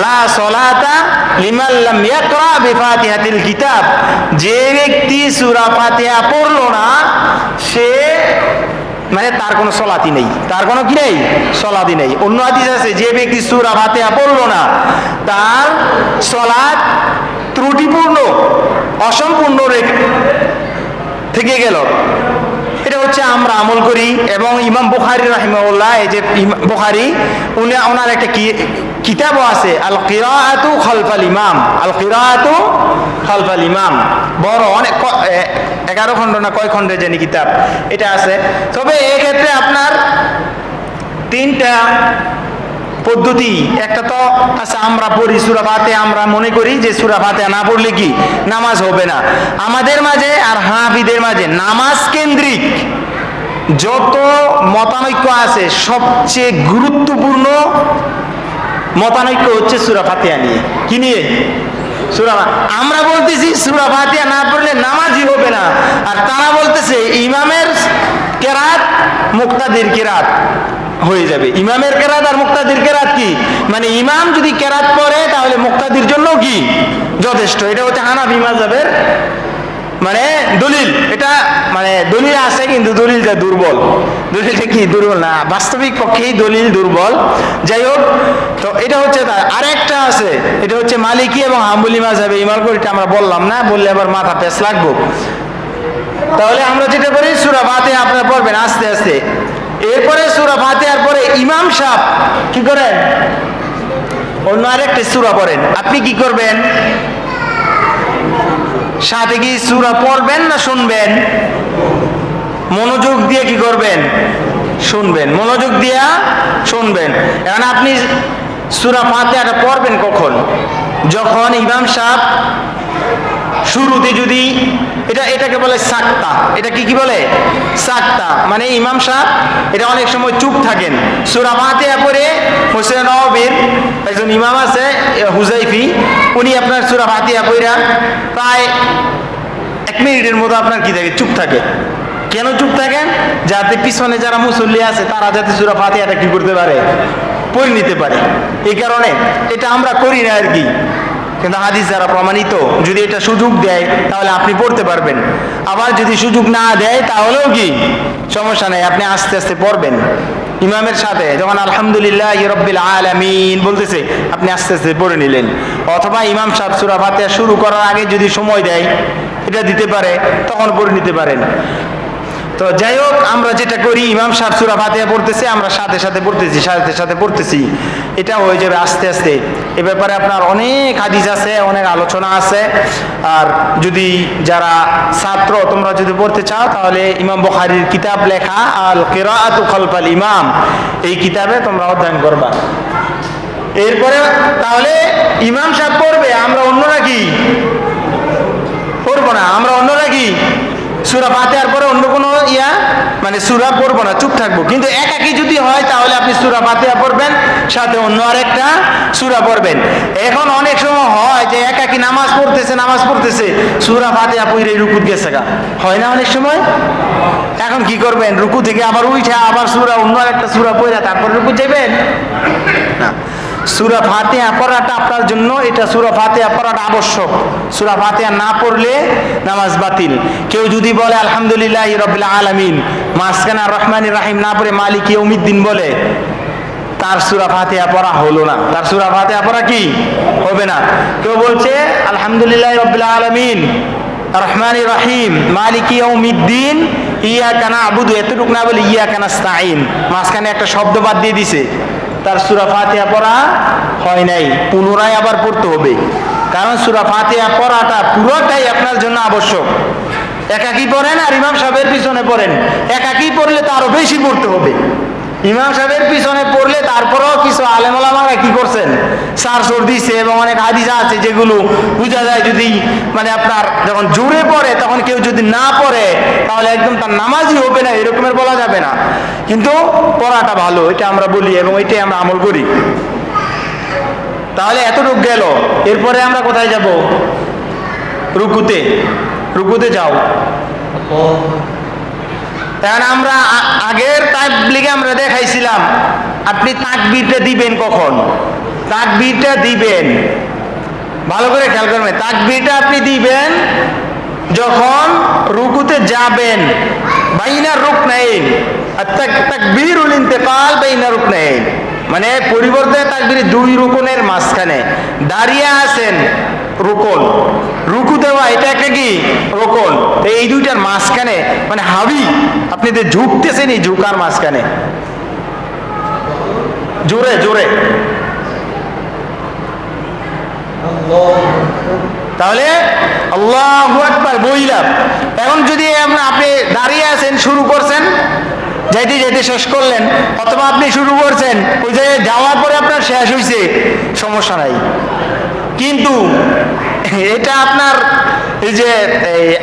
Speaker 1: লা সলাতা লিমান লাম ইয়াকরা বিফাতিহাতিল কিতাব। যে ব্যক্তি সূরা ফাতিহা পড়লো না সে মানে তার কোনো সলাতি নেই, তার কোনো কি নেই? সলাতি নেই। অন্য হাদিস আছে যে ব্যক্তি সূরা ফাতিহা পড়লো না তার সলাত ত্রুটিপূর্ণ, অসম্পূর্ণ থেকে গেল। এটা হচ্ছে আমরা আমল করি। এবং ইমাম বুখারী রাহিমাহুল্লাহ, এই যে বুখারী, ওনার একটা কিতাবও আছে, আল কিরাআতু খালফাল ইমাম। আল কিরাআতু খালফাল ইমাম, বড় অনেক 11 খণ্ড না কয় খণ্ডের জানি কিতাব, এটা আছে। তবে এক্ষেত্রে আপনার 3টা পদ্ধতি। একটা তো আচ্ছা, আমরা পড়ি সূরা ফাতিহা, আমরা মনে করি যে সূরা ফাতিহা না পড়লে কি নামাজ হবে না। আমাদের মাঝে আর হানাফিদের মাঝে নামাজ কেন্দ্রিক যত মতানৈক্য আছে, সবচেয়ে গুরুত্বপূর্ণ মতানৈক্য হচ্ছে সূরা ফাতিহা নিয়ে। কি নিয়ে? আমরা বলতেছি সূরা ফাতিহা না পড়লে নামাজই হবে না, আর তারা বলতেছে ইমামের কেরাত মুক্তাদির কেরাত। হয়ে যাবে। ইমামের কেরাত আর মুক্তাদির কেরাত কি, মানে ইমাম যদি কেরাত পড়ে তাহলে মুক্তাদির জন্য কি যথেষ্ট। এটা হচ্ছে হানাফি মাযহাবের মানে দলিল। এটা মানে দলিল আছে কিন্তু দলিলটা দুর্বল। দলিলটা কি দুর্বল না, বাস্তবিক পক্ষেই দলিল দুর্বল। যাই হোক, তো এটা হচ্ছে আরেকটা আছে, এটা হচ্ছে মালিকি এবং হাম্বলি মাযহাবে ইমাম করে, এটা আমরা বললাম না, বললে আবার মাথা পেঁচ লাগবো। তাহলে আমরা যেটা করি, সূরা ফাতিহা আপনারা পড়বেন আস্তে আস্তে। এরপরে সূরা ফাতিহার পরে ইমাম সাহেব কি করেন, অন্য আরেকটা সূরা পড়েন। আপনি কি করবেন, সাথে কি সূরা পড়বেন না শুনবেন? মনোযোগ দিয়ে কি করবেন, শুনবেন, মনোযোগ দিয়া শুনবেন। এখন আপনি সূরা ফাতিহাটা পড়বেন কখন, যখন ইমাম সাহেব শুরুতে যদি এটাকে বলে সাক্তা, এটা কি বলে সাক্তা, মানে ইমাম সাহেব এটা অনেক সময় চুপ থাকেন। সূরা ফাতিহা পড়ে মসজিদে নববীর একজন ইমাম আছে হুজাইফি, উনি আপনার সূরা ফাতিহা পড়া প্রায় 1 মিনিটের মতো আপনার কি থাকে, চুপ থাকে। কেন চুপ থাকেন, যাতে পিছনে যারা মুসল্লি আছে তারা যাতে সূরা ফাতিহাটা কি করতে পারে, পড়ে নিতে পারে। এই কারণে এটা আমরা করি না আর কি, কিন্তু হাদিস দ্বারা প্রমাণিত। যদি এটা সুযোগ দেয় তাহলে আপনি পড়তে পারবেন, আবার যদি সুযোগ না দেয় তাহলেও কি সমস্যা নেই, আপনি আস্তে আস্তে পড়বেন ইমামের সাথে। যখন আলহামদুলিল্লাহি রাব্বিল আলামিন বলতেছে, আপনি আস্তে আস্তে পড়ে নিলেন। অথবা ইমাম সাহেব সূরা ফাতিহা শুরু করার আগে যদি সময় দেয়, এটা দিতে পারে, তখন পড়ে নিতে পারেন। তো যাই হোক, আমরা যেটা করি, ইমাম সাহেব সূরা ফাতিহা পড়তেছে, আমরা সাথে সাথে পড়তেছি, সাথে সাথে পড়তেছি, এটা হয়ে যাবে আস্তে আস্তে। এ ব্যাপারে আপনার অনেক হাদিস আছে, অনেক আলোচনা আছে। আর যদি যারা ছাত্র তোমরা যদি পড়তে চাও, তাহলে ইমাম বুখারীর কিতাব লেখা আল কিরাআতু খালফাল ইমাম, এই কিতাবে তোমরা অধ্যয়ন করবা। এরপরে তাহলে ইমাম সাহেব পড়বে, আমরা অন্যরা কি পড়বো না, আমরা অন্যরা কি সূরা ফাতিহার পরে অন্য কোনো মানে সূরা পড়বো না, চুপ থাকবো। কিন্তু একাকী যদি হয় তাহলে আপনি সূরা ফাতিহা পড়বেন, সাথে অন্য আরেকটা সূরা পড়বেন। এখন অনেক সময় হয় যে একাকী নামাজ পড়তেছে সূরা ফাতিহা পড়ে রুকুত গেছে গা, হয় না অনেক সময়? এখন কি করবেন, রুকু থেকে আবার উঠে আবার সূরা অন্য আরেকটা সূরা পড়ে তারপর রুকু যাবেন না। সূরা ফাতিহা পড়াটা আপনার জন্য, এটা সূরা ফাতিহা পড়াটা আবশ্যক। সূরা ফাতিহা না পড়লে নামাজ বাতিল। কেউ যদি বলে আলহামদুলিল্লাহি রাব্বিল আলামিন, মাঝখানে আর রহমানির রহিম না পড়ে মালিকি ইয়াউমিদ্দিন বলে, তার সূরা ফাতিহা পড়া হলো না, তার সূরা ফাতিহা পড়া কি হবে না। কেউ বলছে আলহামদুলিল্লাহি রাব্বিল আলামিন রহমানির রহিম মালিকি ইয়াউমিদ্দিন ইয়াকা না'বুদু, এতটুকু না বলে ইয়াকা নাস্তাঈন, মাঝখানে একটা শব্দ বাদ দিয়ে দিছে, তার সূরা ফাতিহা পড়া হয় নাই, পুনরায় আবার পড়তে হবে। কারণ সূরা ফাতিহা পড়াটা পুরোটাই আপনার জন্য আবশ্যক। একাকী পড়েন আর ইমাম সাহেবের পিছনে পড়েন, একাকী পড়লে তো আরো বেশি পড়তে হবে। ইমাম সাহেবের পিছনে পড়লে তারপরেও কিছু আলেম ওলামারা কি করছেন, সারসর দিছে, এবং অনেক হাদিস আছে যেগুলো বোঝা যায় যদি মানে আপনার যখন জোরে পড়ে, তখন কেউ যদি না পড়ে তাহলে একদম তার নামাজই হবে না, এরকমের বলা যাবে না। কিন্তু পড়াটা ভালো, এটা আমরা বলি এবং এটাই আমরা আমল করি। তাহলে এতটুকু গেল, এরপরে আমরা কোথায় যাব, রুকুতে। রুকুতে যাও। এখন আমরা আগের তাকবীরে আমরা দেখাইছিলাম, আপনি তাকবীরটা দিবেন কখন, তাকবীরটা দিবেন ভালো করে খেয়াল করবেন, তাকবীরটা আপনি দিবেন যখন রুকুতে যাবেন, বাইনা রুকনাইন, আর তাকবীরুল ইন্তিকাল বাইনা রুকনাইন, মানে পরিবর্তে তাকবীর দুই রুকনের মাঝখানে দাঁড়িয়ে আছেন, রুকন, রুকু দেওয়া এটা একটা কি রুকন, এই দুইটার মাঝখানে মানে হাবি আপনি যে ঝুঁকতেছেন, এই ঝুঁকার মাঝখানে জোরে জোরে, তাহলে আল্লাহু আকবার বইলাম। এখন যদি আপনি দাঁড়িয়ে আছেন, শুরু করছেন, যাইতে যাইতে শেষ করলেন, অথবা আপনি শুরু করছেন, ওই জায়গায় যাওয়ার পরে আপনার শেষ হয়েছে, সমস্যা নাই। কিন্তু এটা আপনার এই যে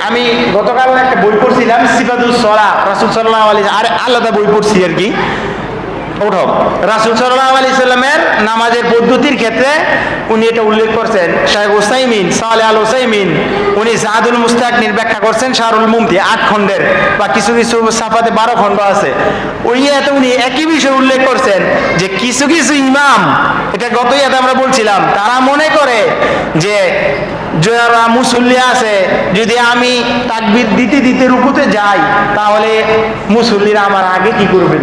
Speaker 1: আমি গতকাল একটা বই পড়ছিলাম, সিফাতুস সালাহ, রাসূল সাল্লাল্লাহু আলাইহি আর আলাদা বই পড়ছি আর কি। উঠো। রাসূল সাল্লাল্লাহু আলাইহি সাল্লামের নামাজের পদ্ধতির ক্ষেত্রে উনি এটা উল্লেখ করছেন। শাইখ উসাইমিন, সালেহ আল উসাইমিন, উনি জাদুল মুস্তাকনির ব্যাখ্যা করছেন শারুল মুমতি 8 খণ্ডের, বা কিছু কিছু সাফাতে 12 খণ্ড আছে। ওই এতে উনি একই বিষয় উল্লেখ করছেন যে কিছু কিছু ইমাম, এটা গত ইয়াতে আমরা বলছিলাম, তারা মনে করে যে যারা মুসল্লি আছে, যদি আমি তাকবীর দিতে দিতে রুকুতে যাই তাহলে মুসল্লিরা আমার আগে কি করবে,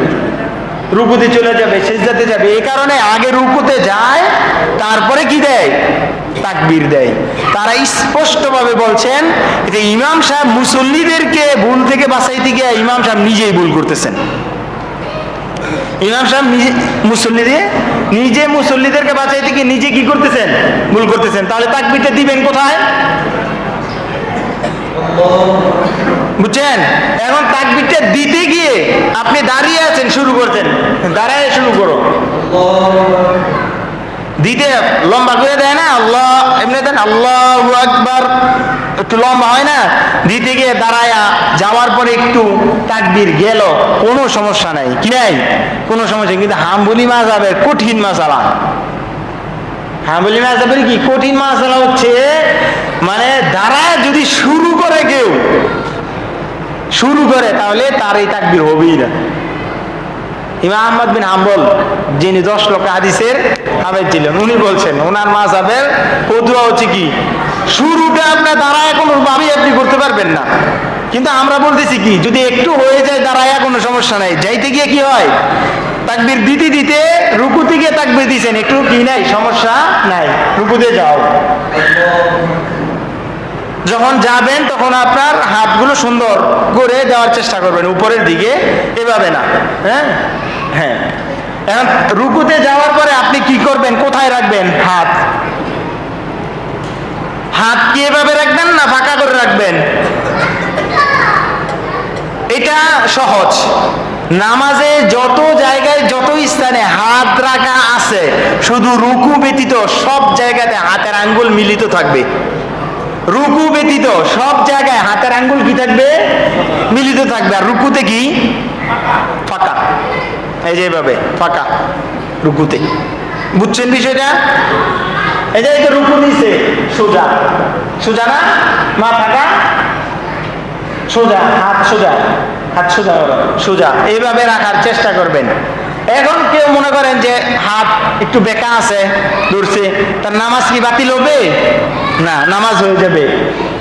Speaker 1: রুকুতে চলে যাবে, সিজদাতে যাবে। এই কারণে আগে রুকুতে যায়, তারপরে কি দেয়, তাকবীর দেয়। তারা স্পষ্টভাবে বলছেন যে ইমাম সাহেব মুসল্লিদেরকে ভুল থেকে বাঁচাইতে গিয়ে ইমাম সাহেব নিজেই ভুল করতেছেন। ইমাম সাহেব নিজে মুসল্লিদেরকে বাঁচাইতে গিয়ে নিজে কি করতেছেন, ভুল করতেছেন। তাহলে তাকবীরটা দিবেন কোথায়, বুঝছেন? এখন তাকবীরটা দিতে গিয়ে আপনি দাঁড়িয়ে আছেন, শুরু করছেন, দাঁড়ায় শুরু করো, দিতে লম্বা করে দেয় না, আল্লাহ এমনি দেন আল্লাহু আকবার, একটু লম্বা হয় না, দিতে গিয়ে দাঁড়ায়া যাওয়ার পরে একটু তাকবীর গেল, কোনো সমস্যা নাই, কি নাই, কোনো সমস্যা। কিন্তু হাম্বলি মাযহাবের কঠিন মাসালা, হাম্বলি মাযহাবের কি কঠিন মাসালা হচ্ছে, মানে দাঁড়ায় যদি শুরু করে কেউ শুরু করে তাহলে তার এই তাকবীর হবেই না। ইমাম আহমদ বিন হাম্বল, যিনি 10 লক্ষ হাদিসের হাফেজ ছিলেন, উনি বলছেন ওনার মাযহাবের ফতোয়া হচ্ছে কি, শুরুটা আপনার দাঁড়ায় কোনোভাবেই আপনি করতে পারবেন না। কিন্তু আমরা বলতেছি কি, যদি একটু হয়ে যায় দাঁড়ায় কোনো সমস্যা নাই, যাইতে গিয়ে কি হয়, তাকবীর দিতে দিতে রুকুতে গিয়ে তাকবীর দিয়েছেন, একটু কি নাই, সমস্যা নাই, রুকুতে যাও। যখন যাবেন তখন আপনার হাতগুলো সুন্দর করে দেওয়ার চেষ্টা করবেন উপরের দিকে, এভাবে না। হ্যাঁ হ্যাঁ, এখন রুকুতে যাওয়ার পরে আপনি কি করবেন, কোথায় রাখবেন হাত, হাত কি এভাবে রাখবেন না ফাঁকা করে রাখবেন? এটা সহজ। নামাজে যত জায়গায় যত স্থানে হাত রাখা আছে, শুধু রুকু ব্যতীত সব জায়গাতে হাতের আঙ্গুল মিলিত থাকবে। রুকু ব্যতীত সব জায়গায় হাতের আঙ্গুল কি থাকবে, মিলিত থাকবে। আর রুকুতে কি ফাঁকা, এই যে এভাবে ফাঁকা রুকুতে, বুঝছেন বিষয়টা? এই যে রুকু নিছে সোজা, সোজা না, মা ফাঁকা, সোজা, হাত সোজা, হাত সোজা সোজা, এইভাবে রাখার চেষ্টা করবেন। এখন কেউ মনে করেন যে হাত একটু বেঁকা আছে, ধরছে, তার নামাজ কি বাতিল হবে? না, নামাজ হয়ে যাবে।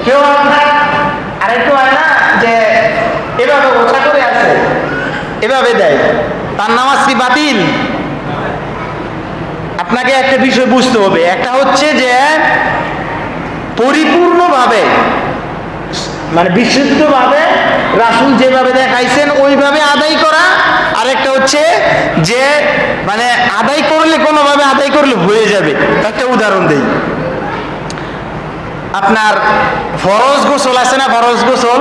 Speaker 1: কেউ আরেকটু হয় না যে এভাবে ওঠা করে আছে, এভাবে দেয়, তার নামাজ কি বাতিল? আপনাকে একটা বিষয় বুঝতে হবে, একটা হচ্ছে যে পরিপূর্ণভাবে, মানে বিশুদ্ধভাবে রাসূল যেভাবে দেখাইছেন ওইভাবে আদায় করা, আরেকটা হচ্ছে যে মানে আদায় করলে কোনোভাবে আদায় করলে হয়ে যাবে। একটা উদাহরণ দেই, আপনার ফরজ গোসল আছে না, ফরজ গোসল,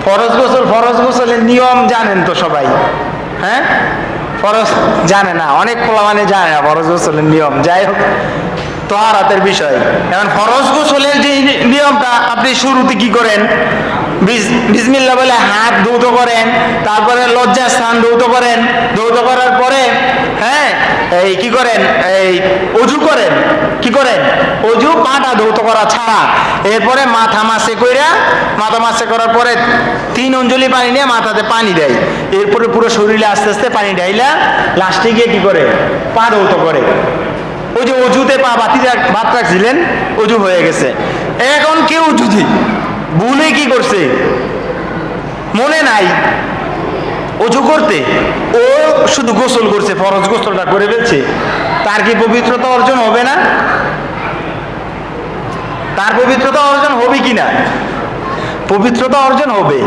Speaker 1: ফরজ গোসল, ফরজ গোসলের নিয়ম জানেন তো সবাই? হ্যাঁ, ফরজ জানে না, অনেক পোলা মানে জানে না ফরজ গোসলের নিয়ম। যাই হোক, তাহারাতের বিষয়। এখন ফরজ গোসলের যে নিয়মটা, আপনি শুরুতে কি করেন, বিসমিল্লাহ বলে হাত ধৌত করেন, তারপরে লজ্জাস্থান ধৌত করেন, ধৌত করার পরে হ্যাঁ এই কি করেন, এই অজু করেন, কি করেন, অজু পাটা ধৌত করা ছাড়া। এরপরে মাথা মাসে কইরা, মাথা মাসে করার পরে 3 অঞ্জলি পানি নিয়ে মাথাতে পানি দেয়, এরপরে পুরো শরীরে আস্তে আস্তে পানি ঢাইলা লাস্টে গিয়ে কি করে, পা ধৌত করে। ওই যে অজুতে পা ভাত রাখছিলেন, অজু হয়ে গেছে। এখন কেউ যদি ভুলে কি করছে, মনে নাই অজু করতে, ও শুধু গোসল করছে, ফরজ গোসলটা করে ফেলছে, তার কি পবিত্রতা অর্জন হবে না? তার পবিত্রতা অর্জন হবে কি না? পবিত্রতা অর্জন হবে।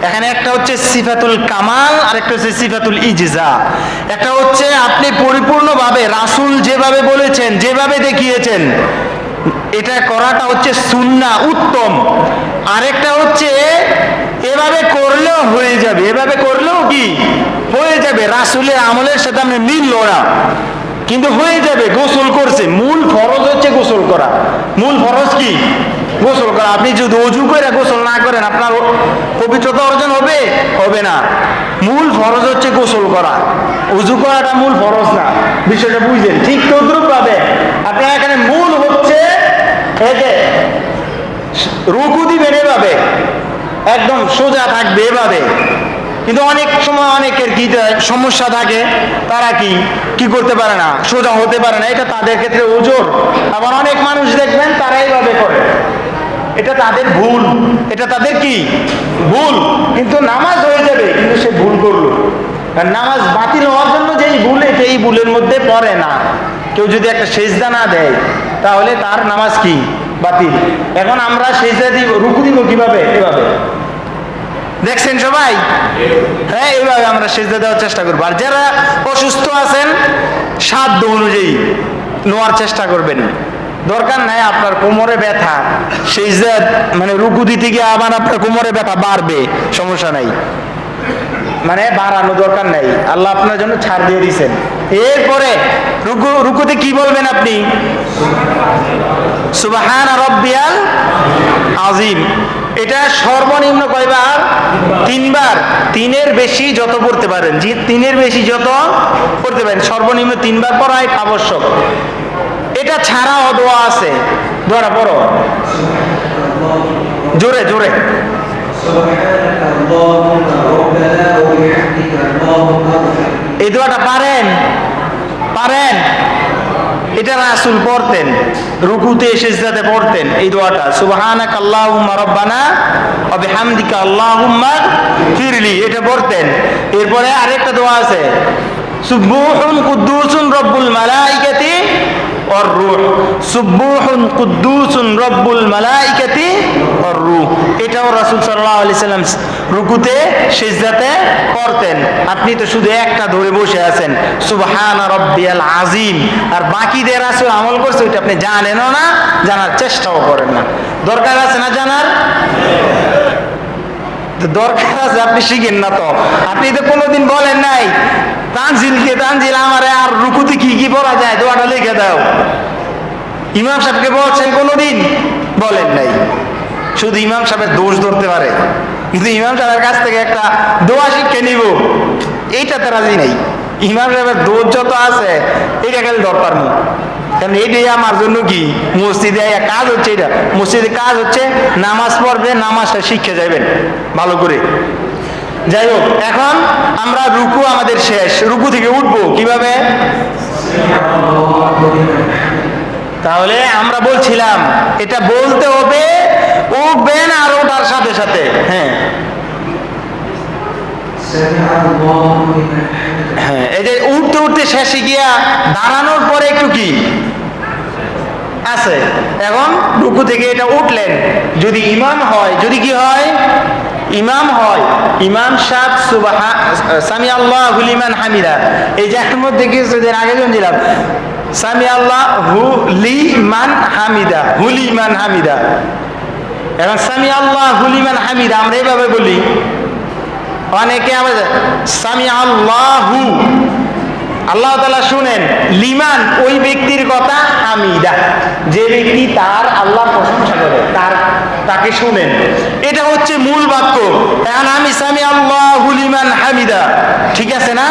Speaker 1: এখানে একটা হচ্ছে সিফাতুল কামাল, আর একটা হচ্ছে সিফাতুল ইজজা। একটা হচ্ছে আপনি পরিপূর্ণভাবে রাসূল যেভাবে বলেছেন, যেভাবে দেখিয়েছেন, এটা করাটা হচ্ছে সুন্নাহ, উত্তম। আরেকটা হচ্ছে এভাবে করলেও হয়ে যাবে, এভাবে করলেও কি হয়ে যাবে, রাসূলের আমলের সাথে আপনি মিলল না কিন্তু হয়ে যাবে, গোসল করছে। মূল ফরজ হচ্ছে গোসল করা, মূল ফরজ কি গোসল করা। আপনি যদি অজু করে গোসল না করেন আপনার পবিত্রতা অর্জন হবে? হবে না। মূল ফরজ হচ্ছে গোসল করা, অজু করাটা মূল ফরজ না। বিষয়টা বুঝলেন? ঠিক তদ্রুপ ভাবে আপনার এখানে মূল হচ্ছে এই যে রুকু দিবেন এভাবে, একদম সোজা থাকবে এভাবে। কিন্তু অনেক সময় অনেকের কি সমস্যা থাকে, তারা কি করতে পারে না, সোজা হতে পারে না, এটা তাদের ক্ষেত্রে ওজোর। আবার অনেক মানুষ দেখবেন তারা এইভাবে করে, এটা তাদের ভুল, এটা তাদের কি ভুল। কিন্তু নামাজ হয়ে যাবে, কিন্তু সে ভুল করলো। কারণ নামাজ বাতিল হওয়ার জন্য যেই ভুল, এটা এই ভুলের মধ্যে পড়ে না। কেউ যদি একটা সেজদা না দেয় তাহলে তার নামাজ কি বাতিল। এখন আমরা সেজদা দিব, রুকু দিব কিভাবে? এভাবে, দেখছেন সবাই? হ্যাঁ, এইভাবে আমরা সেজদা দেওয়ার চেষ্টা করবো। আর যারা অসুস্থ আছেন সাধ্য অনুযায়ী নেওয়ার চেষ্টা করবেন। দরকার নাই আপনার কোমরে ব্যথা, সেজদা মানে রুকু দিতে গিয়ে আবার আপনার কোমরে ব্যথা বাড়বে, সমস্যা নাই, মানে বাড়ানো দরকার নাই, আল্লাহ আপনার জন্য ছাড় দিয়ে দিয়েছেন। এরপরে রুকুতে কি বলবেন আপনি? সুবহান রাব্বিয়াল আযীম। এটা সর্বনিম্ন কয়বার? 3 বার। 3-এর বেশি যত পড়তে পারেন, জি 3-এর বেশি যত পড়তে পারেন, সর্বনিম্ন 3 বার পড়াই আবশ্যক। এটা ছাড়াও দোয়া আছে, দোয়াটা পড়ো জোরে জোরে। এই দোয়াটা পারেন? পারেন? এটা রাসূল পড়তেন, রুকুতে সিজদাতে পড়তেন এই দোয়াটা, সুবহানাকা আল্লাহুম্মা রাব্বানা ওয়া বিহামদিকা আল্লাহুম্মা ফিরলি, এটা পড়তেন। এরপরে আরেকটা দোয়া আছে, সুবহুন কুদ্দুসুন রব্বুল মালাইকাতি ওয়ার রূহ, সুবহুন কুদ্দুসুন রব্বুল মালাইকাতি ওয়ার রূহ। এটাও রাসূল সাল্লাল্লাহু আলাইহি সাল্লাম রুকুতে সিজদাতে পড়তেন। আপনি তো শুধু একটা ধরে বসে আছেন, সুবহান রাব্বিয়াল আযীম, আর বাকিদের রাসূল আমল করছে ওইটা আপনি জানেনও না, জানার চেষ্টাও করেন না। দরকার আছে না জানার? দরকার আছে, আপনি শিখেন না তো। আপনি তো কোনোদিন বলেন নাই তানজিল আমারে আর রুকুতে কি কি পড়া যায় দোয়াটা লিখে দাও। ইমাম সাহেবকে বলছেন কোনোদিন? বলেন নাই। শুধু ইমাম সাহেবের দোষ ধরতে পারে, কিন্তু ইমাম সাহেবের কাছ থেকে একটা দোয়া শিক্ষা নিব এইটাতে রাজি নাই। ইমাম সাহেবের দোষ যত আছে এটা খালি দরকার নেই। কারণ এটাই আমার জন্য কি মসজিদে কাজ হচ্ছে, এটা মসজিদে কাজ হচ্ছে, নামাজ পড়বে, নামাজটা শিখে যাবেন ভালো করে। যাই হোক, এখন আমরা রুকু আমাদের শেষ, রুকু থেকে উঠবো কিভাবে? তাহলে আমরা বলছিলাম এটা বলতে হবে, উঠবেন আর ওঠার সাথে সাথে। হ্যাঁ হ্যাঁ, এই যে উঠতে উঠতে শেষে গিয়া দাঁড়ানোর পরে একটু কি আছে। এখন রুকু থেকে এটা উঠলেন, যদি ইমাম হয়, যদি কি হয় ইমাম হয়, ইমাম সাহেব সামি আল্লাহু লিমান হামিদা, এই যে এর মধ্যে কিছুদিন আগে শুনছিলাম সামি আল্লাহু লিমান হামিদা, হুলিমান হামিদা। এখন সামি আল্লাহু লিমান হামিদা আমরা এইভাবে বলি, অনেকে আমাদের সামি আল্লাহু, আল্লাহ তাআলা শুনেন, লিমান ওই ব্যক্তির কথা, হামিদা যে ব্যক্তি তার আল্লাহর প্রশংসা করে তাকে শুনেন। এটা হচ্ছে মূল বাক্য। এখন আমি সামি আল্লাহু লিমান হামিদা, ঠিক আছে না?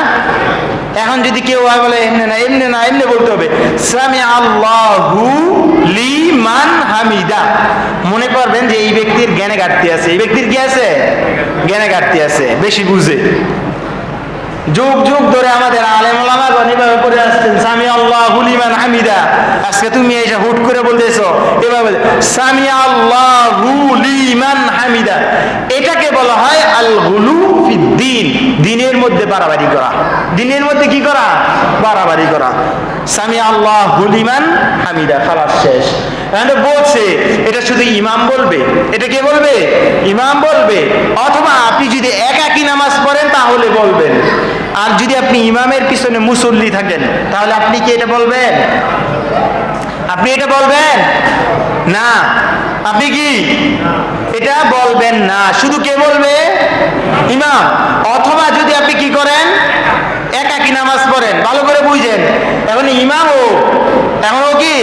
Speaker 1: এখন যদি কেউ বলে এমনি না এমনি না, এমনি বলতে হবে সামি আল্লাহু লিমান হামিদা। মনে করবেন যে এই ব্যক্তির জ্ঞানে ঘাটতি আছে, এই ব্যক্তির কি আছে? জ্ঞানে ঘাটতি আছে, বেশি বুঝে। যুগ যুগ ধরে আমাদের আলেম ওলামাগণ এভাবে পড়ে আসছেন সামি আল্লাহু লিমান হামিদা। আজকে তুমি এসে হুট করে বলতেছো এভাবে সামি আল্লাহু লিমান হামিদা। এটাকে বলা হয় আল গুলু ফিদ্দিন, দ্বীনের মধ্যে বাড়াবাড়ি করা। দ্বীনের মধ্যে কি করা? বাড়াবাড়ি করা। সামি আল্লাহু লিমান হামিদা, খালাস, শেষ। এখন বলছে এটা শুধু ইমাম বলবে, এটা কে বলবে? ইমাম বলবে। অথবা আপনি যদি একাকী নামাজ পড়েন তাহলে বলবেন, আর যদি আপনি ইমামের পিছনে মুসল্লি থাকেন তাহলে আপনি কি এটা বলবেন? আপনি এটা বলবেন না। আপনি কি এটা বলবেন না, শুধু কে বলবে? ইমাম। অথবা যদি আপনি কি করেন, একাকী নামাজ পড়েন, ভালো করে বুঝেন, এখন ইমাম ও, এখন ও কি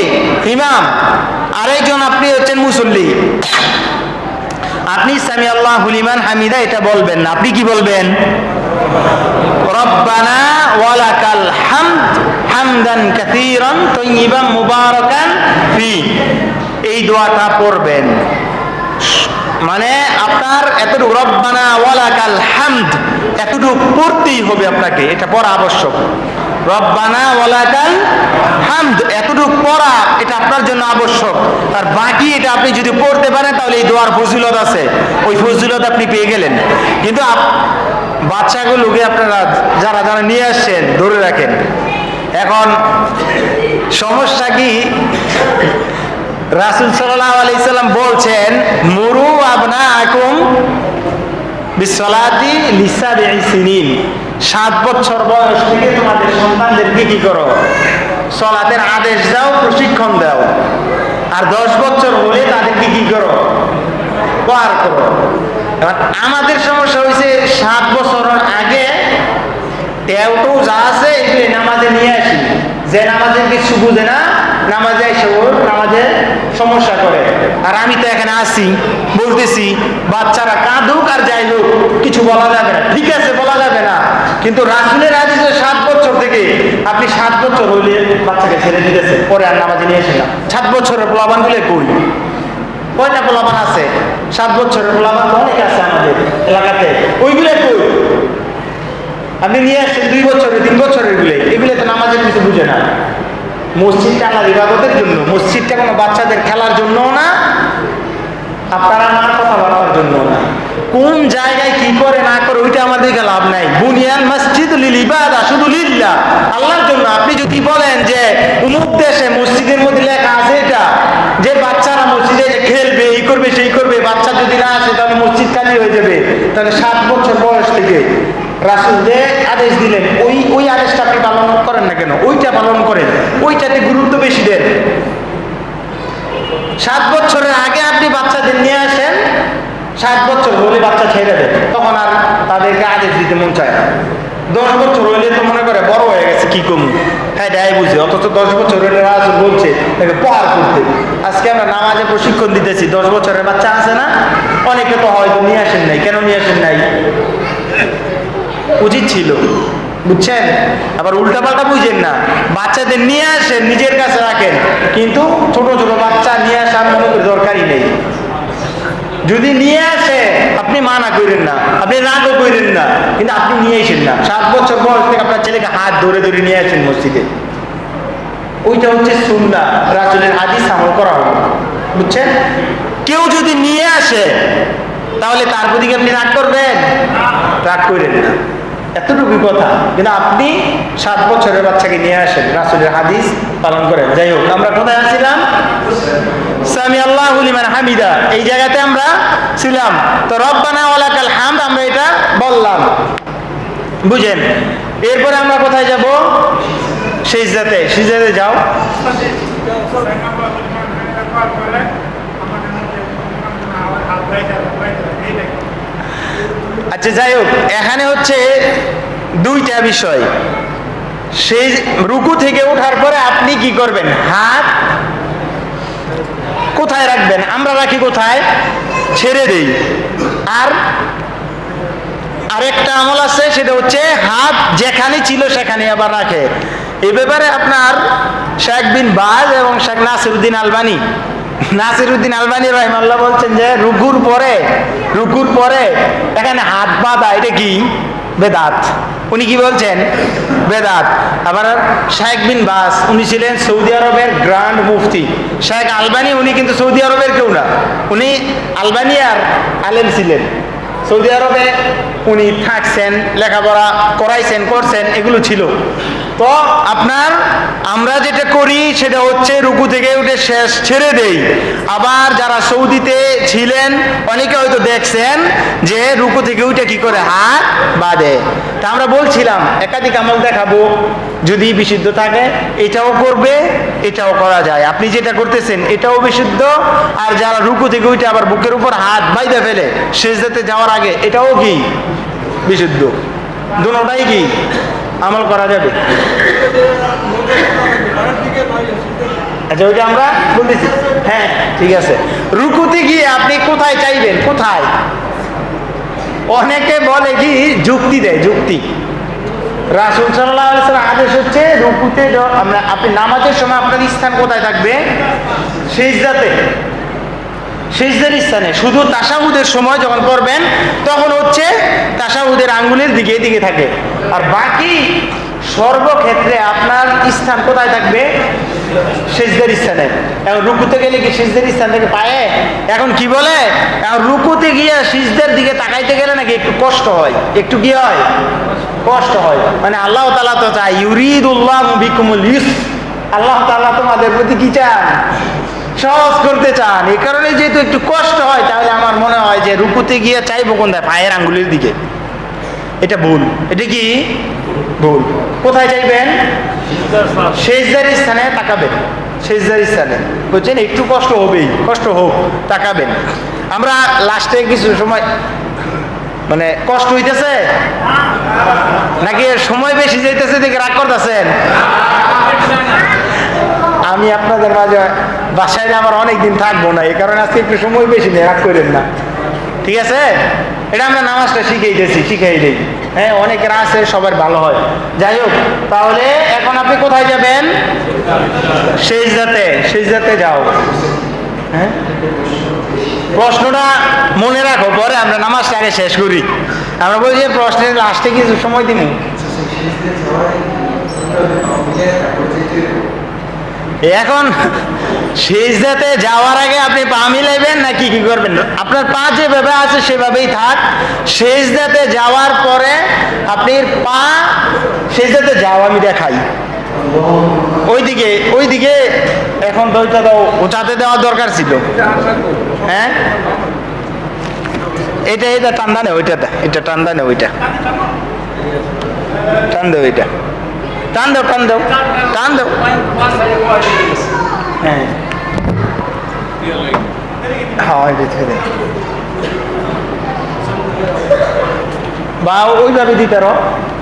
Speaker 1: ইমাম, আরেকজন আপনি হচ্ছেন মুসল্লি, আপনি সামি আল্লাহু লিমান হামিদা এটা বলবেন না, আপনি কি বলবেন? রব্বানা ওয়ালাকাল হামদ হামদান কাসীরান তাইয়িবান মুবারাকান ফি, এই দোয়াটা পড়বেন। মানে আপনার এতটুকু রব্বানা ওয়ালাকাল হামদ এতটুকু পড়তেই হবে আপনাকে, এটা পড়া আবশ্যক। রব্বানা ওয়ালাকাল হামদ এতটুকু পড়া এটা আপনার জন্য আবশ্যক। আর বাকি এটা আপনি যদি পড়তে পারেন তাহলে এই দোয়ার ফজিলত আছে, ওই ফজিলত আপনি পেয়ে গেলেন। কিন্তু বাচ্চাগুলোকে আপনারা যারা যারা নিয়ে আসছেন ধরে রাখেন। এখন সমস্যা কি, রাসূল সাল্লাল্লাহু আলাইহি সাল্লাম বলছেন মুরু আবনাকুম বিসসালাতি লিসাবঈ সিনিন, 7 বছর বয়স থেকে তোমাদের সন্তানদেরকে কি করো? সালাতের আদেশ দাও, প্রশিক্ষণ দাও। আর 10 বছর হলে তাদেরকে কি করো? পার করো। এবার আমাদের সমস্যা হয়েছে 7 বছরের আগে টেউটো যা আছে এগুলি নামাজে নিয়ে আসি, যে নামাজের কিছু বুঝে না নামাজে এসে ওর নামাজে সমস্যা করে। আর আমি তো এখানে আসি বলতেছি বাচ্চারা কাঁদুক আর যাই হোক কিছু বলা যাবে না, ঠিক আছে বলা যাবে না। কিন্তু রাসূলের হাদিসে 7 বছর থেকে আপনি 7 বছর হইলে বাচ্চাকে ছেড়ে দিতেছে, পরে আর নামাজে নিয়ে আসে না। 7 বছরের পোলাপান গুলো কই? কয়টা পোলাপান আছে? 7 বছরের পোলাপান তো অনেক আছে আমাদের এলাকাতে, ওইগুলো কই? আপনি নিয়ে আসছেন 2 বছরের 3 বছরের গুলো, এগুলো তো নামাজের কিছু বুঝে না। মসজিদটা আল্লাহর ইবাদতের জন্য, মসজিদটা কোনো বাচ্চাদের খেলার জন্য না, আপনারা আমার কথা বলার জন্য না। কোন জায়গায় কি করে না করে ওইটা আমাদেরকে লাভ নাই। বুনিয়াল মসজিদ লিল ইবাদা, শুধু লিল্লাহ, আল্লাহর জন্য। আপনি যদি বলেন যে অমুক দেশে মসজিদের মধ্যে লেখা আছে এটা যে বাচ্চারা মসজিদে খেলবে, এই করবে সেই করবে, বাচ্চা যদি না আসে তাহলে মসজিদ খালি হয়ে যাবে, তাহলে 7 বছর বয়স থেকে রাসূল যে আদেশ দিলেন ওই আদেশটা আপনি পালন করেন না কেন? ওইটা পালন করেন, ওইটাতে গুরুত্ব বেশি দেন। 7 বছরের আগে আপনি বাচ্চাদের নিয়ে আসেন, 7 বছর হলে বাচ্চা ছেড়ে দেন, তখন আর তাদেরকে আদেশ দিতে মন চায় না। 10 বছর হইলে তো মনে করে বড় হয়ে গেছে কি কমু, হ্যাঁ এটাই বুঝে। অথচ 10 বছর হলে রাসূল বলছে তাকে পার করতে। আজকে আমরা নামাজে প্রশিক্ষণ দিতেছি, 10 বছরের বাচ্চা আছে না, অনেকে তো হয়তো নিয়ে আসেন নাই। কেন নিয়ে আসেন নাই? উচিত ছিল, বুঝছেন? আবার উল্টাপাল্টা বুঝেন না, বাচ্চাদের নিয়ে আসেন নিজের কাছে রাখেন, কিন্তু ছোট ছোট বাচ্চা নিয়ে আসার মনে করে দরকারই নেই। যদি নিয়ে আসে আপনি মানা করেন না, আপনি রাগও করেন না, কিন্তু আপনি নিয়ে আসেন না। 7 বছর বয়স থেকে আপনার ছেলেকে হাত ধরে ধরে নিয়ে আসেন মসজিদে, ওইটা হচ্ছে সুন্নাহ, রাসূলের হাদিস আমল করা হবে, বুঝছেন? কেউ যদি নিয়ে আসে তাহলে তার প্রতি আপনি রাগ করবেন? রাগ করেন না, এতটুকু কথা। কিন্তু আপনি 7 বছরের বাচ্চাকে নিয়ে আসেন, রাসূলের হাদিস পালন করেন। যাই হোক, আমরা কোথায় আছিলাম? সামি আল্লাহু লিমান হামিদা, এই জায়গাতে আমরা ছিলাম। তো রব্বানা ওয়ালাকাল হামদ আমরা এটা বললাম, বুঝেন? এরপরে আমরা কোথায় যাব? সিজদাতে। সিজদাতে যাও। আচ্ছা যাই হোক, এখানে হচ্ছে 2টা বিষয়। সেই রুকু থেকে ওঠার পরে আপনি কি করবেন? হাত কোথায় রাখবেন? আমরা রাখি কোথায়? ছেড়ে দেই। আর আরেকটা আমল আছে, সেটা হচ্ছে হাত যেখানে ছিল সেখানে আবার রাখে। এই ব্যাপারে আপনার শেখ বিন বাজ এবং শেখ নাসিরউদ্দিন আলবানী রাহিমাহুল্লাহ বলছেন যে রুকুর পরে এখানে হাত বাঁধা এটা কি? বেদাত। উনি কি বলছেন? বেদাত। আবার শেখ বিন বাজ উনি ছিলেন সৌদি আরবের গ্র্যান্ড মুফতি। শেখ আলবানী উনি কিন্তু সৌদি আরবের কেউ না, উনি আলবানিয়ার আলেম ছিলেন। সৌদি আরবে উনি থাকছেন, লেখাপড়া করাইছেন, করছেন, এগুলো ছিল। তো আমরা যেটা করি সেটা হচ্ছে রুকু থেকে উঠে শেষ ছেড়ে দেই। আবার যারা সৌদিতে ছিলেন অনেকে হয়তো দেখছেন যে রুকু থেকে উঠে কি করে? হাত বাঁধে। তা আমরা বলছিলাম একাধিক আমল দেখাবো, যদি বিশুদ্ধ থাকে এটাও করবে, এটাও করা যায়। আপনি যেটা করতেছেন এটাও বিশুদ্ধ, আর যারা রুকু থেকে উঠে আবার বুকের উপর হাত বাইধে ফেলে সিজদাতে যাওয়ার আগে, এটাও কি? বিশুদ্ধ। দুটোটাই কি আমল করা যাবে। আচ্ছা ওইটা আমরা বলতেছি। হ্যাঁ ঠিক আছে। রুকুতে গিয়ে আপনি কোথায় চাইবেন, কোথায়? অনেকে বলে কি যুক্তি দেয়, যুক্তি। রাসূল সাল্লাল্লাহু আলাইহি ওয়াসাল্লাম আদেশ হচ্ছে রুকুতে আপনি নামাজের সময় আপনার স্থান কোথায় থাকবে? সিজদাতে, সিজদার স্থানে। শুধু তাশাহুদের সময় যখন করবেন তখন হচ্ছে তাশাহুদের আঙ্গুলের দিকে দিকে থাকে, আর বাকি সর্বক্ষেত্রে আপনার স্থান কোথায় থাকবে? সিজদার স্থানে। এখন রুকুতে গেলে কি সিজদার স্থান থেকে পায়ে? এখন কি বলে, এখন রুকুতে গিয়ে সিজদার দিকে তাকাইতে গেলে নাকি একটু কষ্ট হয়, একটু কি হয়, কষ্ট হয়। মানে আল্লাহ তাআলা তো চায় ইউরিদুল্লাহু বিকুমুল ইউসর, আল্লাহ তাআলা তোমাদের প্রতি কি চান? সহজ করতে চান। এই কারণে যেহেতু একটু কষ্ট হয়, তাহলে আমার মনে হয় যে রুকুতে গিয়ে চাইবো কোনটায়? পায়ের আঙ্গুলের দিকে। এটা ভুল। এটা কি ভুল? কোথায় চাইবেন? সিজদার স্থানে তাকাবেন, সিজদার স্থানে। বুঝছেন? একটু কষ্ট হবেই, কষ্ট হোক, তাকাবেন। আমরা লাস্টে কিছু সময় মানে কষ্ট হইতেছে নাকি সময় বেশি যাইতেছে দেখে রাগ করতেছেন? আমি আপনাদের মাঝে বাসায় আমার অনেক দিন থাকবো না, এই কারণে আজকে একটু সময় বেশি নেই, রাগ করেন না, ঠিক আছে? এটা আমরা নামাজটা শিখাই দিই। হ্যাঁ, অনেকের আছে, সবার ভালো হয়। যাই হোক, তাহলে এখন আপনি কোথায় যাবেন? সিজদাতে, সিজদাতে যাও। হ্যাঁ, প্রশ্নটা মনে রাখো, পরে আমরা নামাজটা আগে শেষ করি। আমরা বলছি যে প্রশ্নের লাস্টে কিছু সময় দিব। এখন সিজদাতে যাওয়ার আগে আপনি পা মিলাইবেন নাকি কি করবেন? আপনার পা যেভাবে আছে সেভাবেই থাক। সিজদাতে যাওয়ার পরে আপনি পা সিজদাতে যাও, আমি দেখাই ওইদিকে। এখন তো ওইটা দাও, ওটাতে দেওয়ার দরকার ছিল। হ্যাঁ, এটা টান দানে, ওইটাতে এটা টান দানে, ওইটা টান দেও, ওইটা টান দাও, টান দাও, টান দাও। হ্যাঁ হ্যাঁ, বা ওইভাবে দিতে রো,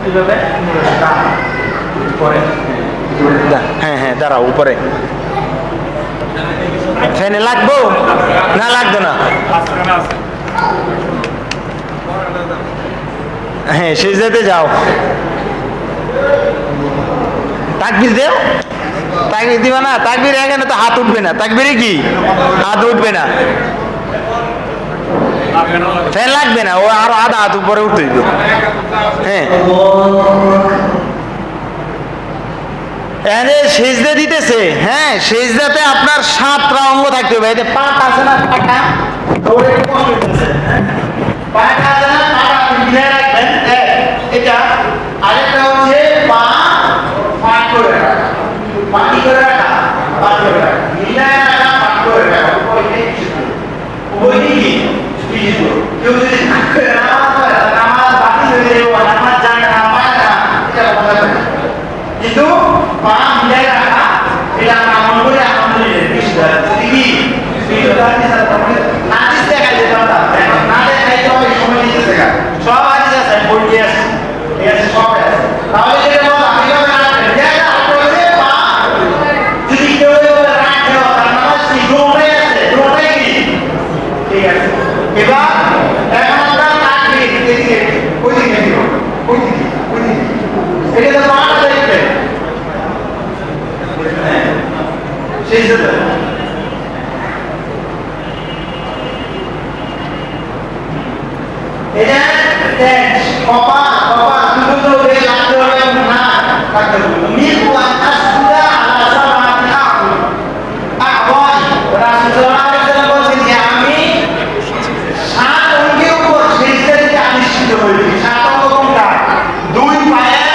Speaker 1: ওইভাবে। হ্যাঁ হ্যাঁ, দাঁড়াও, উপরে। ফ্যানে লাগবো না? লাগবে না। হ্যাঁ, সিজদাতে যাও, তাকবীর দেও। তাকবীর দিবা না? তাকবীর এখানে তো হাত উঠবে না। তাকবীরে কি হাত উঠবে না? ফ্যান লাগবে না, ও আরো আধা হাত উপরে উঠতে দিত। হ্যাঁ, এখানে সিজদা দিতেছে। হ্যাঁ, সিজদাতে আপনার 7টা অঙ্গ থাকতে হবে। এই যে পা আছে না, পাটা ওরে কষ্ট হইতেছে। পাটা আছে না, পাটা মিলে রাখবেন। এটা আরেকটা হচ্ছে পা পাট করে রাখা, পাটি করে রাখা, পাট করে রাখা, মিলে রাখা, পাট করে রাখা। ওই কি কিছু কেউ যদি নামাজ বাতিল হয়ে যাবে, নামাজ জানে না, পায় না, এটা কথা না। কিন্তু পা মিলে রাখা, এটা আমরা আমল করে আলহামদুলিল্লাহ বিশ্বাস কি হাদিস দেখাই যেতে পারতাম, না দেখাই তো এই সময় নিতে শেখা। সব হাদিস আছে, বই দিয়ে আছে, ঠিক আছে, সব আছে। তাহলে যেটা বল আমি যখন রাখবেন, যেটা করে পা যদি কেউ রাখে, তার নামাজ কি দোটাই আছে, দোটাই কি ঠিক আছে। এবার এখন আমরা তাকবীর এদিকে, ওইদিকে দিব, ওইদিকে, ওইদিকে, এটা তো পাটা দেখবে সিজদা। এটা কপা দুটো ওই লাগতে হবে না, লাগতে হবে মিকুয়া আসদা আলা সামাতি আওয়াই। রাসূল সাল্লাল্লাহু আলাইহি ওয়াসাল্লাম বলেছেন যে আমি 7 অঙ্গের উপর সিজদা দিতে আদিষ্ট হয়েছি। 7 অঙ্গ কোনটা? 2 পায়ের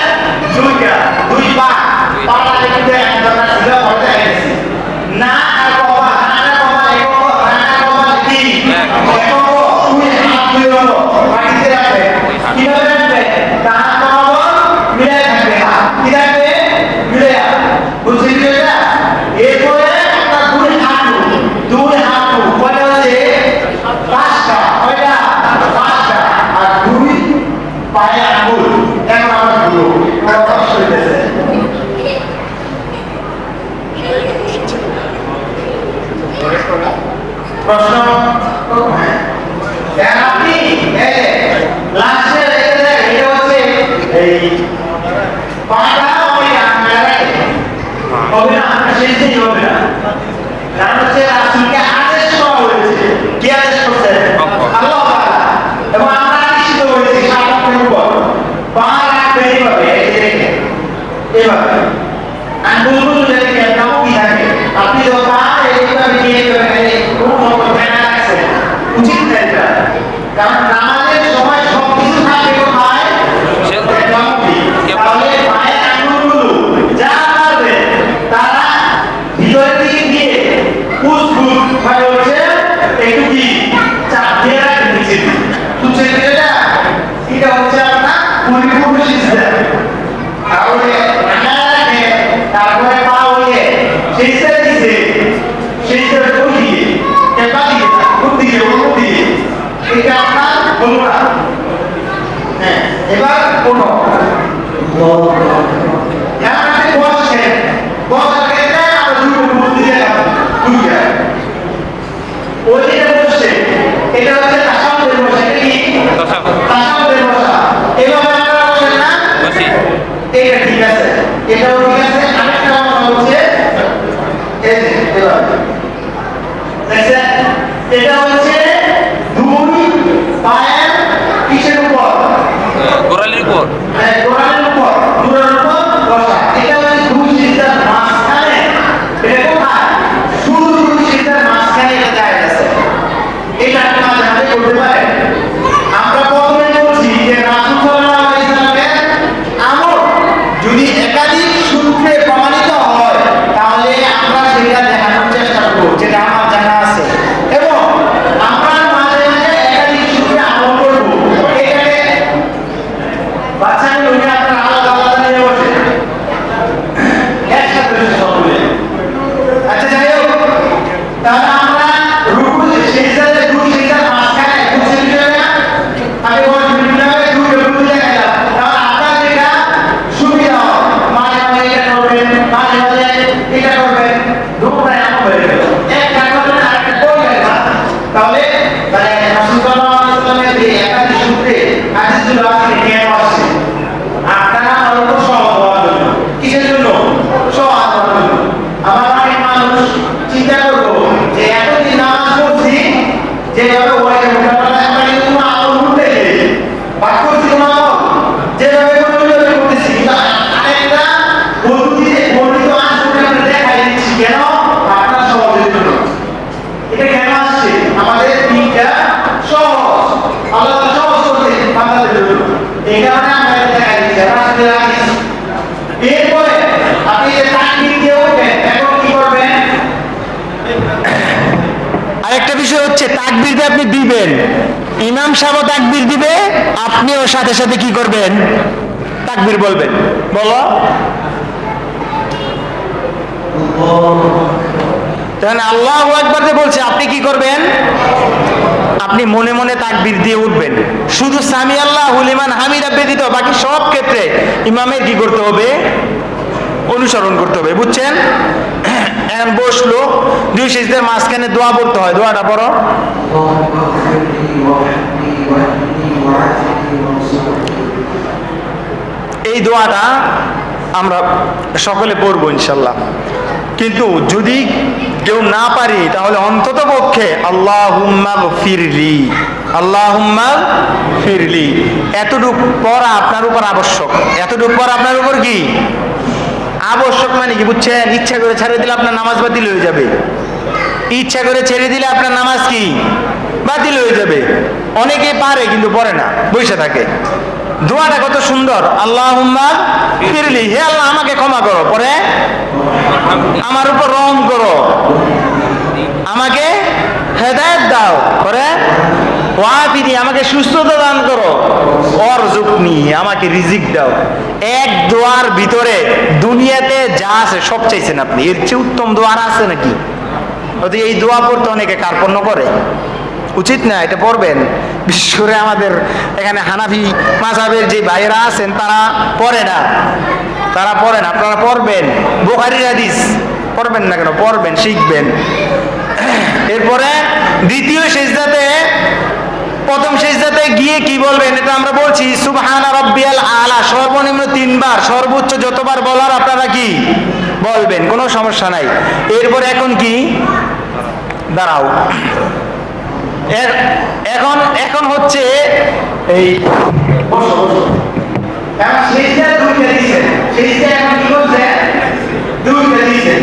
Speaker 1: দুইটা, 2 পা, পাটা একটু একদম সিধা হয়ে গেছে না। আর কপা, হাঁটা কপা, একো হাঁটা কপা কি একো তুই হাত ধুয়ে হলো পানিতে রাখবে। কিভাবে রাখবে? কাঁধ বরাবর মিলাই থাকবে, হাত কি রাখবে? মিলাই। বুঝছেন কি এটা? এরপরে আপনার দুই হাঁটু কয়টা হচ্ছে? 5টা। কয়টা? 5টা। আর 2 পায়ে আঙ্গুল। এখন আমরা ঘুরবো, কষ্ট হইতেছে। প্রশ্ন আপনি লাস্টে রেখে দেন, এটা হচ্ছে এই পাটা ওই হবে না, শেষ দিন হবে না। কারণ হচ্ছে রাসূলকে আদেশ করা হয়েছে। কি আদেশ করছে? আল্লাহ তাআলা। এবং আমরা নিশ্চিত হয়েছি সামনের উপর পা রাখবে এইভাবে, এই যে দেখেন এইভাবে আঙ্গুলগুলো যদি কেমন কি থাকে, আপনি যখন পা এইভাবে দিয়ে কোনো ফেনা রাখছেন, উচিত না এটা। কারণ নামাজের সময় সব কিছু থাকে কোথায়? তাহলে পায়ের আঙ্গুলগুলো যা পারবে তারা ভিতরের দিকে দিয়ে পুষপুষ মানে হচ্ছে একটু কি চাপ দিয়ে রাখবেন নিচে দিয়ে। বুঝছেন এটা হচ্ছে আপনার পরিপূর্ণ সিজদা। তাহলে তারপরে পা হইয়ে সিজদা দিছে, সিজদা উঠিয়ে কেবা দিয়ে কোন দিকে কোন দিকে এটা আপনার হলো না। হ্যাঁ, এবার কোন আপনি বসছেন, বসার ক্ষেত্রে আমরা দুটো মুখ দিয়ে দুইটা ওইটা বসছে, এটা হচ্ছে তাসাউদের বসা। এটা কি তাসাউদের বসা? এভাবে আমরা বসেন না, এটা ঠিক আছে, এটাও ঠিক আছে। আরেকটা কথা হচ্ছে এই যে এভাবে দেখছেন, এটা হচ্ছে দুই পায়ের কিসের উপর?
Speaker 3: গোড়ালির উপর।
Speaker 1: হ্যাঁ, গোড়ালির উপর, দুটোর উপর বসা। এটা হচ্ছে দুই সিজদার মাঝখানে। এটা কোথায়? শুধু দুই সিজদার মাঝখানে এটা জায়েজ আছে। এটা আপনারা জানতে করতে পারেন। আমরা প্রথমে বলছি যে রাসূল সাল্লাল্লাহু আলাইহি ওয়াসাল্লামের আমল যদি একাধিক সূত্রে প্রমাণিত হয় তাহলে আমরা সেটা দেখানোর চেষ্টা করব, যেটা আমার জানা আছে। এবং আমরা মাঝে মাঝে একাধিক সূত্রে আমল করব। এখানে বাচ্চাগুলো আপনারা আলাদা আলাদা নিয়ে বসে একসাথে বসে সকলে। আচ্ছা যাই হোক, তাহলে আমরা রুকু সিজদাতে দুই সিজদার মাঝখানে দুই সিজদা আগে বলছি বিভিন্নভাবে দুই রুকু দেখালাম। তাহলে আপনার যেটা সুবিধা হয় মাঝে মাঝে এটা করবেন, মাঝে মাঝে এটা করবেন, রুকুটা এমন হয়ে গেল একটা করবেন আরেকটা করবেন না। তাহলে রাসূল সাল্লাল্লাহু আলাইহি ওয়াসাল্লামের যে একাধিক সূত্রে হাদিসগুলো আছে কেন আসছে? আপনারা অল্প সহজ হওয়ার জন্য। কিসের জন্য? সহজ হওয়ার জন্য। আমার অনেক মানুষ চিন্তা করবো যে এতদিন নামাজ পড়ছি যেভাবে ওই মোটামুটি আমরা কিন্তু কোনো আমল করতে বাদ করছি, কোনো আমল যেভাবে ওইভাবে করতেছি। কিন্তু আরেকটা পদ্ধতিতে বর্ণিত আসলে আমরা দেখাই দিচ্ছি কেন? আপনার সহজের জন্য। এটা কেন আসছে? আমাদের দিনটা সহজ, আল্লাহ তাআলা সহজ করতে বান্দাদের জন্য। এই কারণে আমরা এটা দেখাই দিচ্ছি। আমরা আসলে রাখি। এরপরে আপনি যে তাকবীর দিয়ে উঠবেন, এখন কি করবেন?
Speaker 4: আরেকটা বিষয় হচ্ছে তাকবীর যে আপনি দিবেন, ইমাম সাহেব তাকবীর দিবে, আপনিও সাথে সাথে কি করবেন? তাকবীর বলবেন। বলো। তাহলে আল্লাহু আকবার যে বলছে, আপনি কি করবেন? আপনি মনে মনে তাকবীর দিয়ে উঠবেন। শুধু সামি আল্লাহু লিমান হামিদা ব্যতীত বাকি সব ক্ষেত্রে ইমামের কি করতে হবে? অনুসরণ করতে হবে। বুঝছেন? এখন বসলো, দুই সিজদার মাঝখানে দোয়া পড়তে হয়। দোয়াটা পড়ো। এই দোয়াটা আমরা সকলে পড়বো ইনশাল্লাহ। কিন্তু যদি কেউ না পারি তাহলে অন্তত পক্ষে আল্লাহুম্মা গফিরলি, আল্লাহুম্মা ফিরলি এতটুকু পড়া আপনার উপর আবশ্যক। এতটুকু পড়া আপনার উপর কি আবশ্যক? মানে কি বুঝছেন? ইচ্ছা করে ছেড়ে দিলে আপনার নামাজ বাতিল হয়ে যাবে। ইচ্ছা করে ছেড়ে দিলে আপনার নামাজ কি বাতিল হয়ে যাবে। অনেকে পারে কিন্তু পড়ে না, বসে থাকে। দোয়াটা কত সুন্দর, আল্লাহুম্মা ফিরলি, হে আল্লাহ আমাকে ক্ষমা করো, পরে আমার উপর রহম করো, আমাকে হেদায়েত দাও, পরে ওয়াফিনি আমাকে সুস্থতা দান করো, ওয়ারযুকনি আমাকে রিজিক দাও। এক দোয়ার ভিতরে দুনিয়াতে যা আছে সব চাইছেন আপনি। এর চেয়ে উত্তম দোয়া আছে নাকি? এই দোয়া পড়তে অনেকে কার্পণ্য করে, উচিত না। এটা পড়বেন। বিশেষ করে আমাদের এখানে হানাফি মাযহাবের যে ভাইয়েরা আছেন তারা পড়ে না, তারা পড়েন। আপনারা পড়বেন। বুখারীর হাদিস পড়বেন না কেন? পড়বেন, শিখবেন। এরপরে দ্বিতীয় সিজদাতে প্রথম সিজদাতে গিয়ে কি বলবেন এটা আমরা বলছি সুবহানা রাব্বিয়াল আলা, সর্বনিম্ন 3 বার, সর্বোচ্চ যতবার বলার আপনারা কি বলবেন, কোনো সমস্যা নাই। এরপর এখন কি দাঁড়াও, এখন এখন হচ্ছে এই
Speaker 1: এখন সিজদা দুইটা দিয়েছেন, সিজদা এখন কি করছেন? দুইটা দিয়েছেন।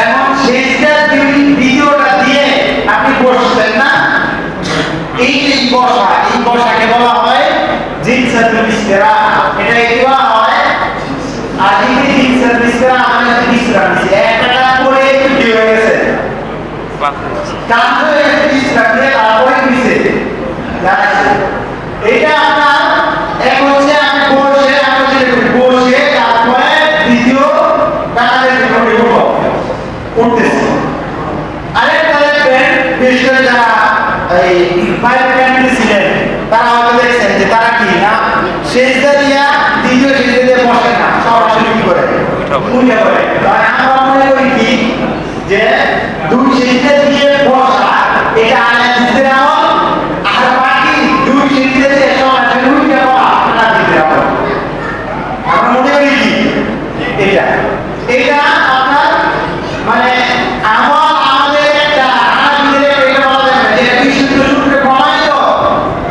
Speaker 1: এখন সিজদা দ্বিতীয়টা দিয়ে আপনি বসছেন না, এই যে বসাকে বলা হয় জিলসাতুল ইসতিরাহা। এটা কি বলা হয়? আর এই যে জিলসাতুল ইসতিরাহা মানে বিশ্রাম নিচ্ছে, একটা করে কি হয়ে গেছে, কাজ হয়ে গেছে, বিশ্রাম নিয়ে তারপরে নিচে দাঁড়াচ্ছে। এটা আপনার এক হচ্ছে আমি বসে তারপরে দ্বিতীয় কাজের জন্য উঠতেছি। আরেকটা দেখবেন বিশেষ করে যারা এই ফাইভ ক্যান্ডি ছিলেন তারা হয়তো দেখছেন যে তারা কি না সেজদা দিয়া দ্বিতীয় সেজদা দিয়ে বসে না, সরাসরি কি করে উঠে পড়ে। তাহলে আমরা মনে করি কি যে দুই সেজদা দিয়ে বসা এটা আয়াত দিতে নাও, আর বাকি দুই সেজদা দিয়ে সরাসরি উঠে পড়া না দিতে নাও। আমরা মনে করি কি এটা এটা আপনার মানে আমাদের একটা আনাবিদের এটা বলা যায় যে বিশুদ্ধ সূত্রে প্রমাণিত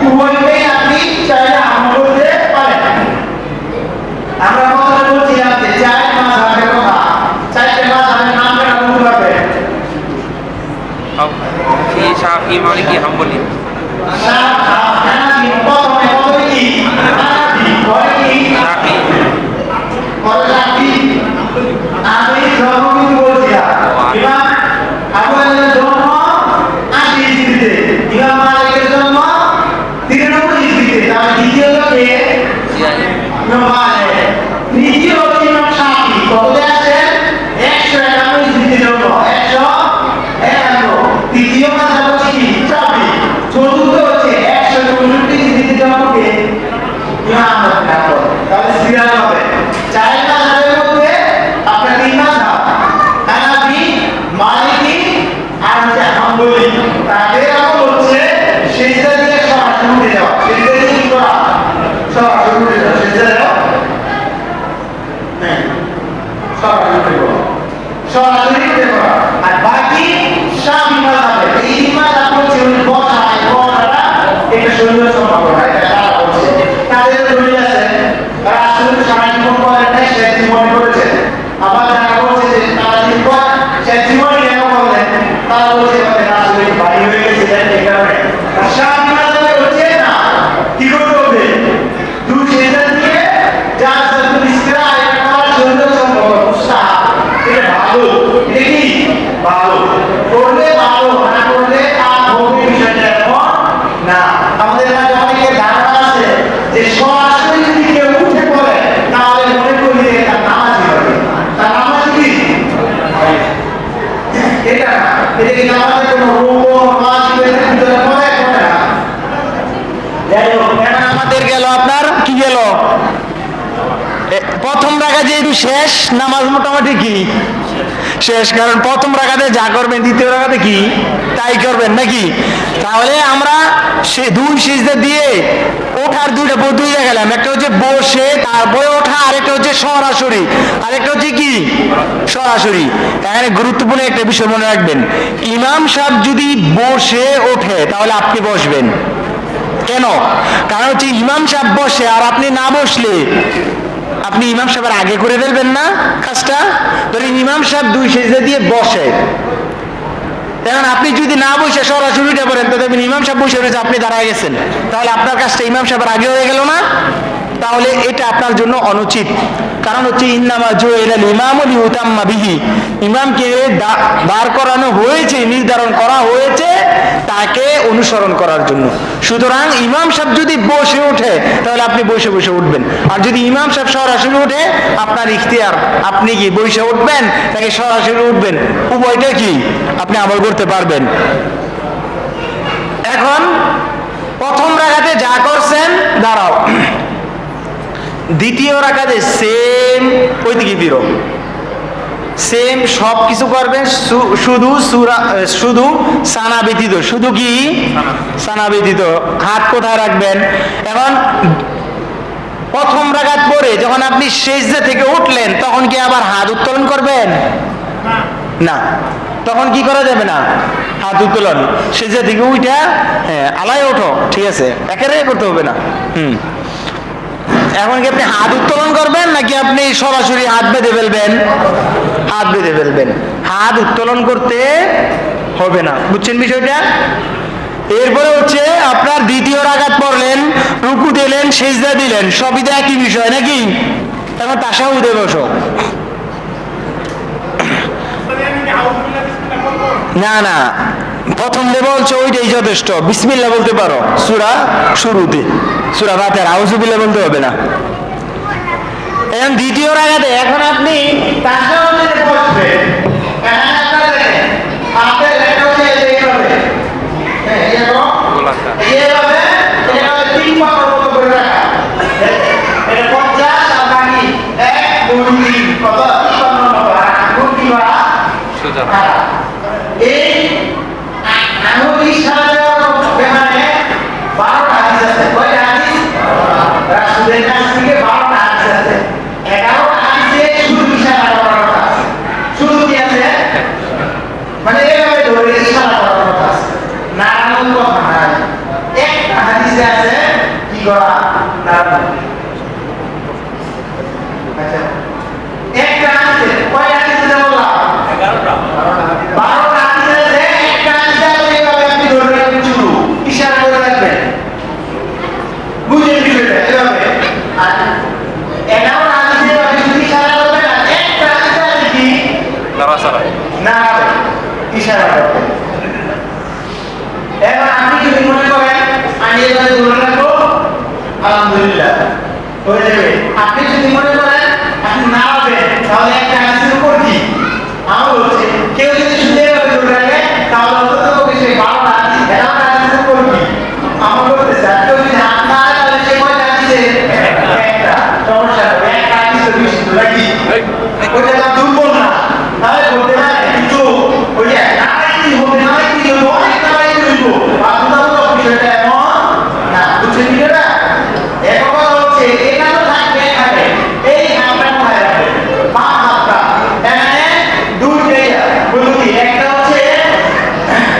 Speaker 1: উভয়টাই আপনি চাইলে আমল করতে পারেন। আমরা কথা বলছিলাম যে চার মাযহাবের কথা, চারটে মাযহাবের নামটা বলতে পারবেন?
Speaker 3: শাফি, মালিকি, হাম্বলি।
Speaker 1: হানাফি প্রথমে বলতে কি হানাফি পরে কি
Speaker 3: শাফি,
Speaker 1: পরে শাফি। আমি জন্ম কিন্তু বলছিলাম ইমাম আবু হানিফার জন্ম 80 হিজরিতে, ইমাম মালিকের জন্ম 93 হিজরিতে। তাহলে দ্বিতীয় কে? ইমাম মালিক। তৃতীয় হচ্ছে ইমাম শাফি, কততে আছেন? 151 হিজরিতে জন্ম, 151। তৃতীয় মাযহাব হচ্ছে কি শাফি। চতুর্থ হচ্ছে 164 হিজরিতে জন্ম কে? ইমাম আহমদ বিন হাম্বল। তাহলে 93। চার মাযহাবের মধ্যে আপনার তিন মাযহাব হানাফি, মালিকি আর হচ্ছে হাম্বলি। তাদের আমল হচ্ছে সিজদা দিয়ে সরাসরি উঠে যাওয়া, সিজদা দিয়ে কি করা? সরাসরি উঠে যাওয়া, সিজদা দেওয়া সরাসরি উঠে পড়া, সরাসরি উঠে পড়া। আর বাকি শাফি মাযহাবে এই মাযহাব হচ্ছে বসাটা এটা শরীর সম্পর্ক, এটা তারা বলছে তাদের দলিল আছে, তারা আসলে সারা জীবন করেন নাই, সে জীবন করেছেন। আবার যারা বলছে যে তারা জীবন সে জীবন কেন করলেন, তারা বলছে আসলে বাড়ি হয়ে গেছে এই কারণে। আর শাফি মাযহাবে হচ্ছে না, কি করতে হবে? দুই সেজদা দিয়ে যা সালাতুল ইসতিরাহা এটা করা শরীর সম্পর্ক মুস্তাহাব, এটা ভালো, এটা কি ভালো, করলে ভালো, না করলে আর হবে বিষয়টা এমন না। আমাদের মাঝে অনেকের ধারণা আছে যে সরাসরি যদি কেউ উঠে পড়ে তাহলে মনে করি যে তার নামাজই হবে, তার নামাজ কি এটা না, এটা কি নামাজের কোনো রুকু ওয়াজিবের ভিতরে পড়ে না। যাই হোক,
Speaker 4: এখন আমাদের গেল আপনার কি গেল, প্রথম রাকাত যেহেতু শেষ, নামাজ মোটামুটি কি শেষ, কারণ প্রথম রাকাতে যা করবেন দ্বিতীয় রাকাতে কি তাই করবেন নাকি। তাহলে আমরা সে দুই সিজদা দিয়ে ওঠার দুইটা পদ্ধতি দেখালাম, একটা হচ্ছে বসে তারপরে ওঠা, আরেকটা হচ্ছে সরাসরি, আরেকটা হচ্ছে কি সরাসরি। এখানে গুরুত্বপূর্ণ একটা বিষয় মনে রাখবেন, ইমাম সাহেব যদি বসে ওঠে তাহলে আপনি বসবেন। কেন? কারণ হচ্ছে ইমাম সাহেব বসে আর আপনি না বসলে আপনি ইমাম সাহেবের আগে করে ফেলবেন না কাজটা। ধরেন ইমাম সাহেব দুই সিজদা দিয়ে বসে, এখন আপনি যদি না বসে সরাসরি উঠে পড়েন তো দেখবেন ইমাম সাহেব বসে রয়েছে, আপনি দাঁড়ায় গেছেন, তাহলে আপনার কাজটা ইমাম সাহেবের আগে হয়ে গেল না। তাহলে এটা আপনার জন্য অনুচিত। কারণ হচ্ছে ইন্নামা জুইলাল ইমামু লিউতাম্মা বিহি, ইমামকে দাঁড় করানো হয়েছে, নির্ধারণ করা হয়েছে তাকে অনুসরণ করার জন্য। সুতরাং ইমাম সাহেব যদি বসে ওঠে তাহলে আপনি বসে বসে উঠবেন, আর যদি ইমাম সাহেব সরাসরি ওঠে আপনার ইখতিয়ার, আপনি কি বসে উঠবেন নাকি সরাসরি উঠবেন, উভয়টা কি আপনি আমল করতে পারবেন। এখন প্রথম রাকাতে যা করছেন দাঁড়াও, দ্বিতীয় রাকাতে সেম ওই দিকে ফিরো, সেম সব কিছু করবেন, শুধু সানা ব্যতীত। শুধু কি সানা ব্যতীত। হাত কোথায় রাখবেন? এখন প্রথম রাকাত পরে যখন আপনি সেজদা থেকে উঠলেন তখন কি আবার হাত উত্তোলন করবেন? না, তখন কি করা যাবে না, হাত উত্তোলন। সেজদা থেকে উঠা হ্যাঁ আলায় ওঠো, ঠিক আছে, একেবারে করতে হবে না। এখন কি আপনি হাত উত্তোলন করবেন নাকি আপনি সরাসরি হাত বেঁধে ফেলবেন? হাত বেঁধে ফেলবেন, হাত উত্তোলন করতে হবে না। বুঝছেন বিষয়টা? এরপরে হচ্ছে আপনার দ্বিতীয় রাকাত পড়লেন, রুকু দিলেন, সিজদা দিলেন, সবই তো একই বিষয় নাকি? এখন তাশাহুদে বসো। না না, প্রথম যে বলছো ওইটাই যথেষ্ট। বিসমিল্লাহ বলতে পারো সূরা শুরুতে, সূরা ফাতিহা, আউযুবিল্লাহ বলতে হবে না। এখন দ্বিতীয় রাকাতে এখন আপনি তাশাহুদে বসবেন। এখানে আপনারা দেখেন আপনাদের লেখা হচ্ছে এইভাবে, হ্যাঁ এরকম এইভাবে, এইভাবে তিন পাতার মতো করে রাখা। এটা 50 আর বাকি 1 2 3 কত 55 নম্বর গুণ দিবা
Speaker 3: সোজা।
Speaker 4: এই আঙ্গুল ইশারা দেওয়ার ব্যাপারে 12টা হাদিস আছে। কয়টা হাদিস? রাসূলের কাছ থেকে 12টা হাদিস আছে। 11টা হাদিসে শুধু ইশারা করার কথা আছে। শুধু কি আছে? মানে এভাবে ধরে ইশারা করার কথা আছে, নাড়ানোর কথা নাই। একটা হাদিসে আছে কি করা, নাড়ানো। আচ্ছা, একটা হাদিসে কয়টা হাদিসে বললাম? 11টা 12টা হাদিসে আছে। একটা হাদিসে এইভাবে আপনি ধরে রাখবেন, শুধু ইশারা করে রাখবেন। বুঝে দিবেন এভাবে। আর 11টা হাদিসে আপনি শুধু ইশারা করবেন, আর একটা হাদিসে আছে কি
Speaker 3: নাড়াচাড়া।
Speaker 4: না ইশারা করবেন। এবার আপনি যদি মনে করেন আমি এভাবে ধরে রাখবো, আলহামদুলিল্লাহ হয়ে যাবে। আপনি যদি মনে করেন আপনি নাড়াবেন, তাহলে একটা হাদিসের উপর কি আমল হচ্ছে। কেউ যদি শুধু এভাবে ধরে রাখে তাহলে অন্তত কিছু 12টা হাদিস 11টা হাদিসের উপর কি আমল করতেছে। আর কেউ যদি হাত নাড়ে তাহলে সে কয়টা হাদিসে একটা, সমস্যা হবে। একটা হাদিস তো বিশুদ্ধ নাকি, ওইটা তো দুর্বল না, তাহলে বলতে পারে কিন্তু ওই যে নাড়াই কি হবে, নাড়াই কি হবে, অনেক নাড়াই হইব, বাধ্যতামূলক বিষয়টা এমন না। বুঝছেন কি না? এখন কথা হচ্ছে এটা তো থাকবে এখানে, এই হাতটা কোথায় রাখবে, বাম হাতটা এখানে দুইটাই বলুন। একটা হচ্ছে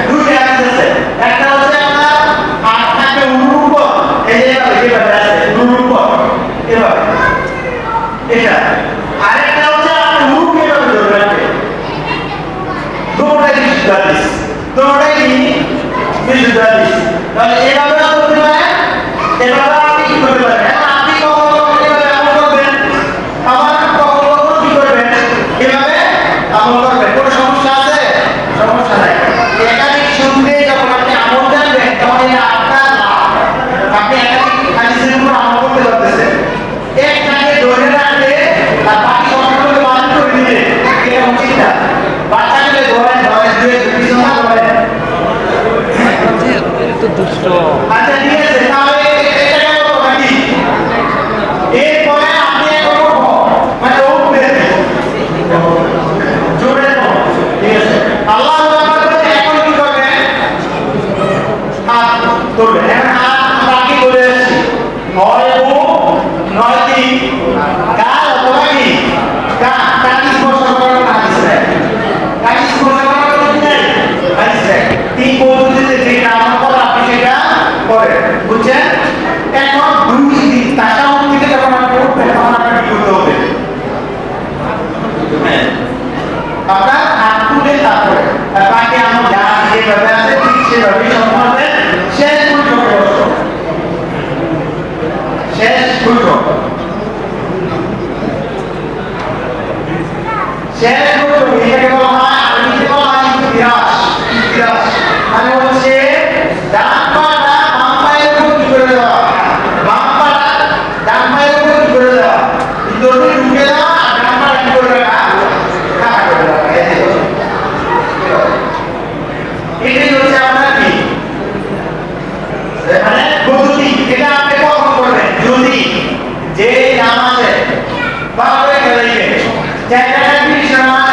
Speaker 4: দুইটা হাত আছে, একটা হচ্ছে আপনার হাত থাকবে উরুর উপর, এই যে এভাবে আছে উরুর উপর এভাবে, এটা। আরেকটা হচ্ছে আপনি উরুকে এভাবে ধরে রাখবেন। দুটোটাই বিশুদ্ধ হাদিস, দুটোটাই বিশুদ্ধ হাদিস। তাহলে এভাবে করতে পারেন, এভাবে আপনি কি করতে পারেন। এখন আপনি কখনো এভাবে আমল করবেন, আবার কখনো কি করবেন, এভাবে আমল করবেন। কোনো সমস্যা আছে? সমস্যা নাই। একাধিক শুনতে যখন আপনি আমল জানবেন তখন এটা আপনার লাভ। আপনি একাধিক হাদিসের উপর আমল করতে পারতেছেন। একটাকে ধরে রাখলে আর বাকি সবগুলোকে বাতিল করে দিলে এটা উচিত না। বাচ্চাগুলো ধরেন ধরেন দুয়ে কিছু না ধরেন।
Speaker 3: তো দুষ্ট।
Speaker 4: আচ্ছা ঠিক আছে, তাহলে এটা কেন নাকি এরপরে আপনি এখন মানে উঠবে জোরে ঠিক আছে। আল্লাহ এখন কি করবেন, হাত ধরবেন। এখন হাত বাকি করে আসছি, হয় নয় কি গাল অথবা কি কাটি স্পর্শ করার হাদিস নাই, কাটি স্পর্শ করার হাদিস নাই, হাদিস নাই। তিন পদ্ধতিতে যেটা আমল করে আপনি সেটা করেন। বুঝছেন? এখন দুই দিন তাশাহুদ থেকে যখন আপনি উঠবেন তখন আপনার কি করতে হবে, আপনার হাত তুলে তারপরে বাকি আমল যা যেভাবে আছে ঠিক সেভাবেই সম্পূর্ণ শেষ পর্যন্ত বসো, শেষ পর্যন্ত শেষ পর্যন্ত। এটাকে বলা হয় আরবিতে বলা হয় ইফতিরাশ। ইফতিরাশ মানে হচ্ছে ডান পাটা বাম পায়ের উপর কি করে দেওয়া, বাম পাটা ডান পায়ের উপর কি করে দেওয়া, ভিতরে ঢুকে দেওয়া, আর ডান পাটা কি করে রাখা, খাড়া করে রাখা। এটাই হচ্ছে আপনার কি মানে পদ্ধতি। এটা আপনি কখন করবেন, যদি যে নামাজে বারবার গেলে জায়গাটা কি নামাজ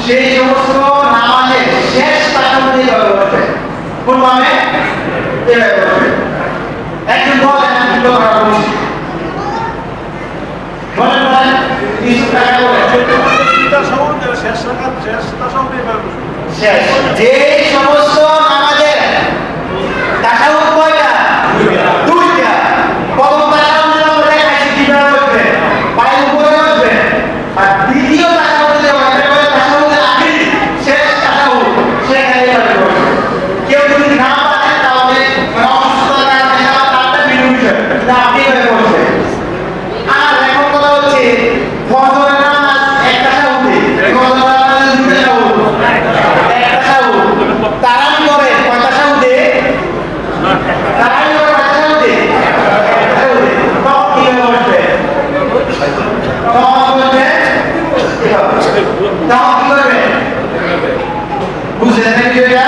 Speaker 1: সেই সমস্ত নামাজের শেষ তাশাহুদে এইভাবে বসবে। কোন ভাবে? এইভাবে বসবে। একজন বলেন আমি কি কথা বলছি? বলেন বলেন কিছু টাকা বলেন। শেষ যে সমস্ত নামাজের তাশাহুদ কয়টা? দুইটা। প্রথম তাশাহুদে আমরা দেখাইছি কিভাবে বসবে, পায়ের উপরে বসবে। আর দ্বিতীয় তাশাহুদে বসবে বলে তাশাহুদের আখির শেষ তাশাহুদ, সেখানে এইভাবে বসবে। কেউ যদি না পারে তাহলে মানে অসুস্থতার কারণে তারটা ভিন্ন বিষয়, কিন্তু আপনি এইভাবে বসবেন। আর এখন কথা হচ্ছে ফজরের নামাজ এক তাশাহুদে, ফজরের নামাজ দুই তাশাহুদ, এক তাশাহুদ। তারাবি করে কয় তাশাহুদে? তারাবি করে কয় তাশাহুদে? এক তাশাহুদে। তখন কিভাবে বসবে? তখন বলবে এভাবে। তখন কি করবে? বুঝলেন না বিষয়টা?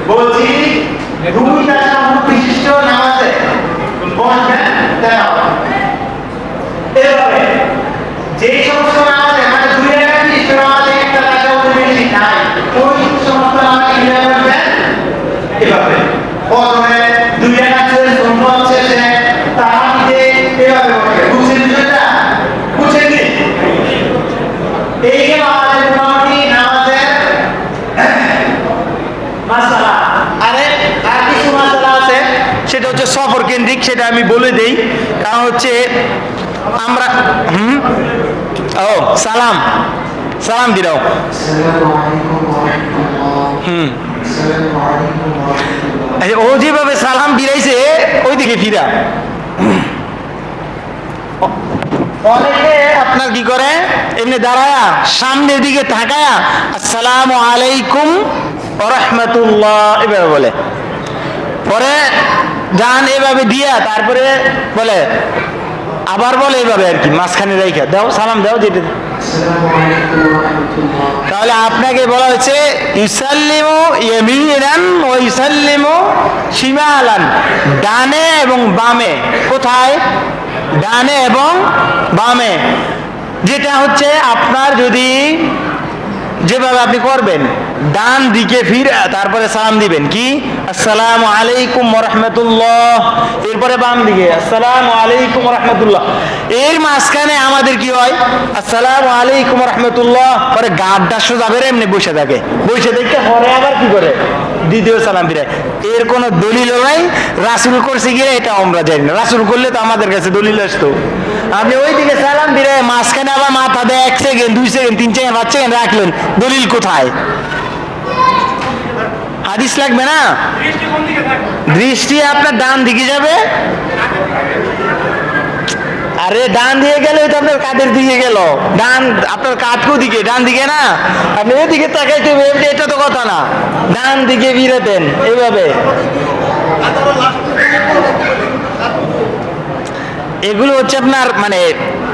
Speaker 1: বলছি দুই তাশাহুদ বিশিষ্ট নামাজে বসবেন দেখো এভাবে। যে সমস্ত নামাজে মানে দুই রাকাত বিশিষ্ট নামাজে একটা তাশাহুদ বেশি নাই, ওই সমস্ত নামাজে কিভাবে বসবেন? এভাবে। প্রথমে দুই রাকাত সুন্নাত শেষে তাহাজ্জুদে এভাবে বসবে। বুঝছেন বিষয়টা? বুঝছেন কি? এই যে আমাদের মোটামুটি নামাজের মাসালা। আরে আর কিছু মাসালা আছে, সেটা হচ্ছে সফর কেন্দ্রিক, সেটা আমি বলে দেই। কারণ হচ্ছে আমরা ও সালাম সালাম দিলাও ও যেভাবে সালাম দিলাইছে ওইদিকে ফিরা। অনেকে আপনার কি করে এমনি দাঁড়ায়া সামনের দিকে তাকায়া আসসালামু আলাইকুম ওয়া রাহমাতুল্লাহ এভাবে বলে, পরে যান এভাবে দিয়া তারপরে বলে আবার বলে এইভাবে আর কি মাঝখানে রেখে দাও সালাম দাও যেটা। তাহলে আপনাকে বলা হচ্ছে ইউসাল্লিমু ইয়ামিনান ওয়া ইউসাল্লিমু শিমালান, ডানে এবং বামে। কোথায়? ডানে এবং বামে। যেটা হচ্ছে আপনার যদি যেভাবে আপনি করবেন ডান দিকে ফিরে তারপরে সালাম দিবেন কি আসসালামু আলাইকুম ওয়া রাহমাতুল্লাহ, এরপরে বাম দিকে আসসালামু আলাইকুম ওয়া রাহমাতুল্লাহ। এর মাঝখানে আমাদের কি হয় আসসালামু আলাইকুম ওয়া রাহমাতুল্লাহ, পরে গাড্ডা সোজা বেরে এমনি বসে থাকে, বসে দেখতে পরে আবার কি করে দ্বিতীয় সালাম ফিরে। এর কোনো দলিল নাই, রাসূল করছে গিয়ে এটা আমরা জানি না। রাসূল করলে তো আমাদের কাছে দলিল আসতো। আপনি ওই দিকে সালাম ফিরে মাঝখানে আবার মাথা দিয়ে 1 সেকেন্ড 2 সেকেন্ড 3 সেকেন্ড 5 সেকেন্ড রাখলেন, দলিল কোথায়? হাদিস লাগবে না? দৃষ্টি আপনার ডান দিকে যাবে। আরে ডান দিকে গেলে তো আপনার কাঁধের দিকে গেল, ডান আপনার কাঁধ দিকে ডান দিকে না, আপনি এদিকে তাকাইতে হবে, এটা তো কথা না। ডান দিকে ফিরেতেন এইভাবে। এগুলো হচ্ছে আপনার মানে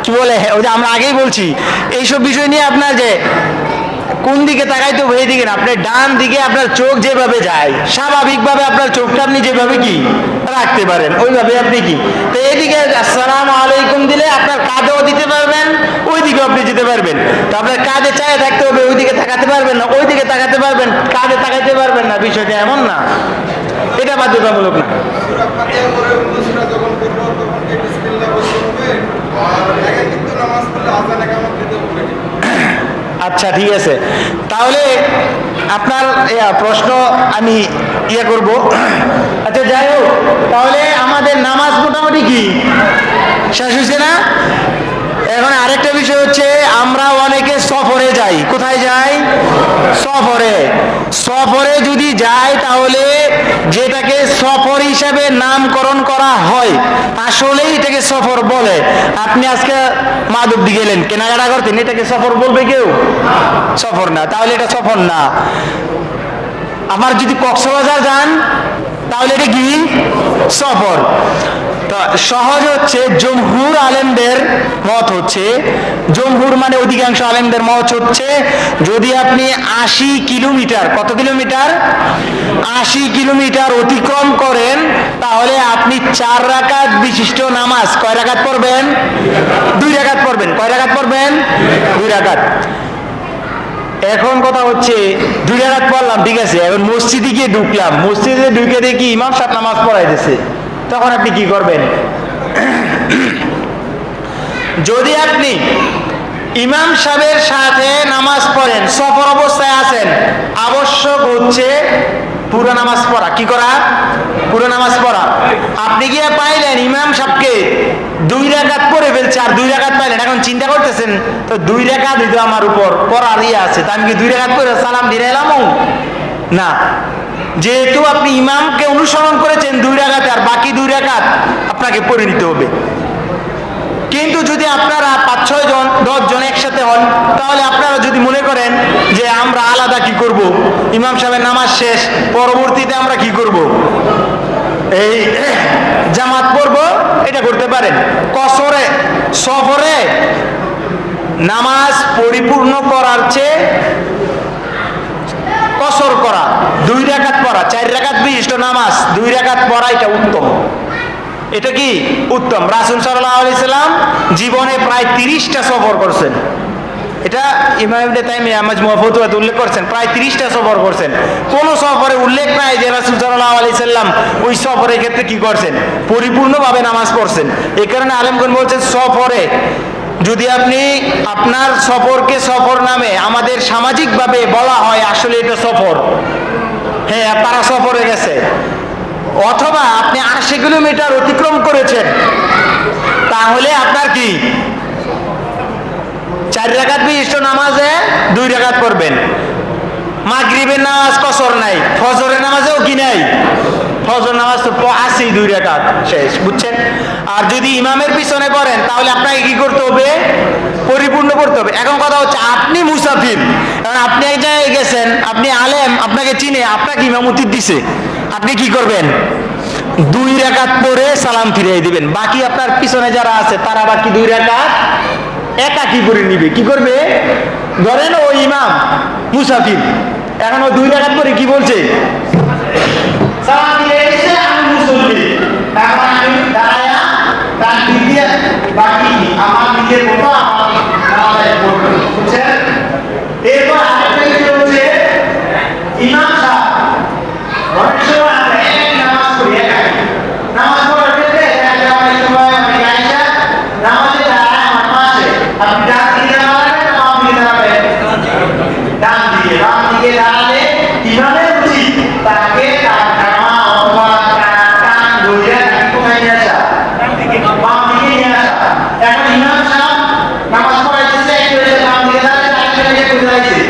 Speaker 1: কি বলে ওই যে আমরা আগেই বলছি এইসব বিষয় নিয়ে আপনার যে কোন দিকে তাকাইতে হবে এই দিকে না, আপনার ডান দিকে আপনার চোখ যেভাবে যায় স্বাভাবিকভাবে আপনার চোখটা আপনি যেভাবে কি রাখতে পারেন ওইভাবে আপনি কি তো এইদিকে আসসালামু আলাইকুম দিলে আপনার কাঁধেও দিতে পারবেন, ওই দিকেও আপনি যেতে পারবেন। তো আপনার কাঁধে চায় থাকতে হবে, ওই দিকে তাকাতে পারবেন না, ওই দিকে তাকাতে পারবেন, কাঁধে তাকাতে পারবেন না, বিষয়টা এমন না, এটা বাধ্যতামূলক না। আচ্ছা ঠিক আছে, তাহলে আপনার প্রশ্ন আমি করব। আচ্ছা যাই হোক, তাহলে আমাদের নামাজ মোটামুটি কি শেষ হয়েছে না? এখন আরেকটা বিষয় হচ্ছে আমরা অনেকে সফরে যাই। কোথায় যাই? সফরে। সফরে যদি যাই তাহলে যেটাকে সফর হিসাবে নামকরণ করা হয় আসলেই এটাকে সফর বলে। আপনি আজকে মাধবদী গেলেন কেনাকাটা করতেন, এটাকে সফর বলবে কেউ? সফর না, তাহলে এটা সফর না। আমার যদি কক্সবাজার যান তাহলে এটা কি সফর? সহজ হচ্ছে জমহুর আলেমদের মত হচ্ছে, জমহুর মানে অধিকাংশ আলেমদের মত হচ্ছে যদি আপনি 80 কিলোমিটার, কত কিলোমিটার? 80 কিলোমিটার অতিক্রম করেন তাহলে আপনি 4 রাকাত বিশিষ্ট নামাজ কয় রাকাত পড়বেন? 2 রাকাত পড়বেন। কয় রাকাত পড়বেন? 2 রাকাত।
Speaker 4: এখন কথা হচ্ছে 2 রাকাত পড়লাম, ঠিক আছে, এখন মসজিদে গিয়ে ঢুকলাম, মসজিদে ঢুকে দেখি ইমাম সাহেব নামাজ পড়াইতেছে, তখন আপনি কি করবেন? যদি আপনি ইমাম সাহেবের সাথে নামাজ পড়েন, সফর অবস্থায় আছেন, আবশ্যক হচ্ছে পুরো নামাজ পড়া। কি করা? পুরো নামাজ পড়া। আপনি গিয়ে পাইলেন ইমাম সাহেবকে 2 রাকাত পড়ে ফেলছে, আর 2 রাকাত পাইলেন, এখন চিন্তা করতেছেন তো 2 রাকাত দিতে আমার উপর পড়ার ইয়ে আছে, তা আমি কি 2 রাকাত পড়ে সালাম দিয়ে এলাম না। যেহেতু আপনি ইমামকে অনুসরণ করেছেন 2 রাকাতে, আর বাকি 2 রাকাত আপনাকে পড়ে নিতে হবে। কিন্তু যদি আপনারা 5-6 জন 10 জন একসাথে হন, তাহলে আপনারা যদি মনে করেন যে আমরা আলাদা কি করব, ইমাম সাহেবের নামাজ শেষ, পরবর্তীতে আমরা কি করব, এই জামাত পড়ব, এটা করতে পারেন। কসরে সফরে নামাজ পরিপূর্ণ করার চেয়ে কসর করা, 2 রাকাত পড়া, 4 রাকাত বিশিষ্ট নামাজ 2 রাকাত পড়া, এটা উত্তম। এটা কি উত্তম? রাসূল সাল্লাল্লাহু আলাইহি সাল্লাম জীবনে প্রায় 30টা সফর করছেন। এটা ইমাম ইবনে তাইমিয়া মাজমু ফতোয়াতে উল্লেখ করছেন, প্রায় 30টা সফর করছেন। কোন সফরে উল্লেখ নাই যে রাসূল সাল্লাল্লাহু আলাইহি সাল্লাম ওই সফরের ক্ষেত্রে কি করছেন, পরিপূর্ণভাবে নামাজ পড়ছেন। এই কারণে আলেমগণ বলছেন সফরে যদি আপনি আপনার সফরকে সফর নামে আমাদের সামাজিকভাবে বলা হয়, আসলে এটা সফর, হ্যাঁ তারা সফরে গেছে, অথবা আপনি 80 কিলোমিটার অতিক্রম করেছেন, তাহলে আপনার কি 4 রাকাত বিশিষ্ট নামাজে 2 রাকাত পড়বেন। মাগরিবের নামাজ কসর নাই, ফজরের নামাজেও কি নাই, ফজর নামাজ তো আছেই 2 রাকাত শেষ, বুঝছেন? আর যদি ইমামের পিছনে পড়েন তাহলে আপনাকে কি করতে হবে, পরিপূর্ণ করতে হবে। এখন কথা হচ্ছে আপনি মুসাফির, কারণ আপনি এক জায়গায় গেছেন, আপনি আলেম, আপনাকে চিনে, আপনাকে ইমামতি দিছে, আপনি কি করবেন, 2 রাকাত পড়ে সালাম ফিরিয়ে দিবেন। বাকি আপনার পিছনে যারা আছে তারা বাকি 2 রাকাত একাকি করে নিবে। কি করবে? ধরেন ওই ইমাম মুসাফির, এখন ও 2 রাকাত পরে কি বলছে, সালাম ফিরিয়ে দিয়েছে, আমি মুসল্লি, এখন আমি দাঁড়ায়া তাকবীর দিয়ে বাকি আমার নিজের মতো আমার নামাজে পড়ব, বুঝছেন? এরপর আরেকটা বিষয় হচ্ছে ইমাম সাহেব অনেক সময় আমরা এক নামাজ পড়ি, একাকি নামাজ পড়ার ক্ষেত্রে অনেক সময় আমি আয়েশা নামাজে দাঁড়ায় আমার পাশে, আপনি ডান দিকে দাঁড়াবেন না বাম দিকে দাঁড়াবেন? ডান দিকে। বাম দিকে দাঁড়ালে ইমামের উচিত তাকে তার জামা অথবা কান ধরে তাকে কোথায় নিয়ে আসা? বাম দিকে নিয়ে আসা। এখন ইমাম সাহেব নামাজ পড়াইতেছে, একটু বাম দিকে দাঁড়ালে তাকে নিয়ে কোথায় আসছে?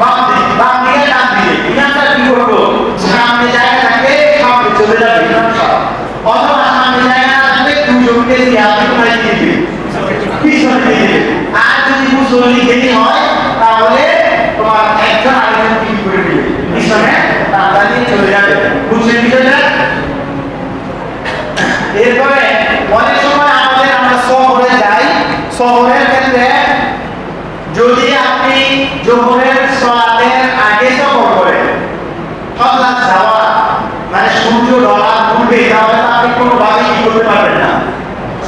Speaker 4: বাম দিকে। বাম দিকে ডান দিকে। ইমামটা কি করবো? সামনে জায়গা থাকে, সামনে চলে যাবে ইমাম সাহেব, অথবা সামনে জায়গা থাকবে, 2 জনকে দিয়ে আপনি কোথায় দিয়ে দিবে? পিছনে দিয়ে দিবে। আর যদি মুসল্লি দেরি হয় তাহলে তোমার একজন আরেকজন কি করে দিবে, পিছনে তাড়াতাড়ি চলে যাবে, বুঝছেন বিষয়টা? এরপরে অনেক সময় আমরা শহরে যাই, শহরের ক্ষেত্রে যদি আপনি জোহরের সালাতের আগে সফর করেন, হঠাৎ যাওয়া মানে সূর্য ডলার উঠবে, তাহলে আপনি কোনোভাবেই কি করতে পারবেন না,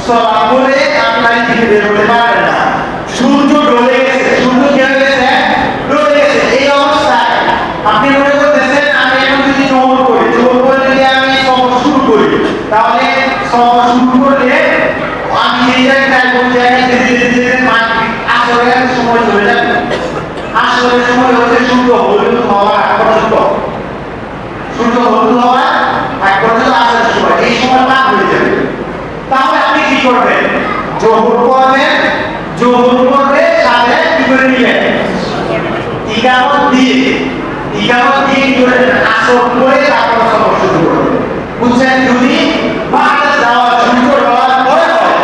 Speaker 4: সালাত বলে আপনার থেকে বের হতে পারবেন না। সূর্য ডলে গেছে, সূর্য কি হয়ে গেছে, ডলে গেছে। এই অবস্থায় আপনি মনে করতেছেন আমি এখন যদি জোহর করি, জোহর করে যদি আমি সফর শুরু করি, তাহলে সফর শুরু করলে আমি এই জায়গায় বলতে আসরের সময় চলে যাবে। আসরের সময় হচ্ছে সূর্য হলুদ হওয়ার আগ পর্যন্ত, সূর্য হলুদ হওয়ার আগ পর্যন্ত আসরের সময়, এই সময় পার হয়ে যাবে। তাহলে আপনি কি করবেন? জোহর করবেন, জোহর করবে সাথে কি করে নিবেন? ইকামত দিয়ে কি করবেন? আসর করে তারপর সফর শুরু করবেন, বুঝছেন? যদি বাড়ি যাওয়া সূর্য হওয়ার পরে হয়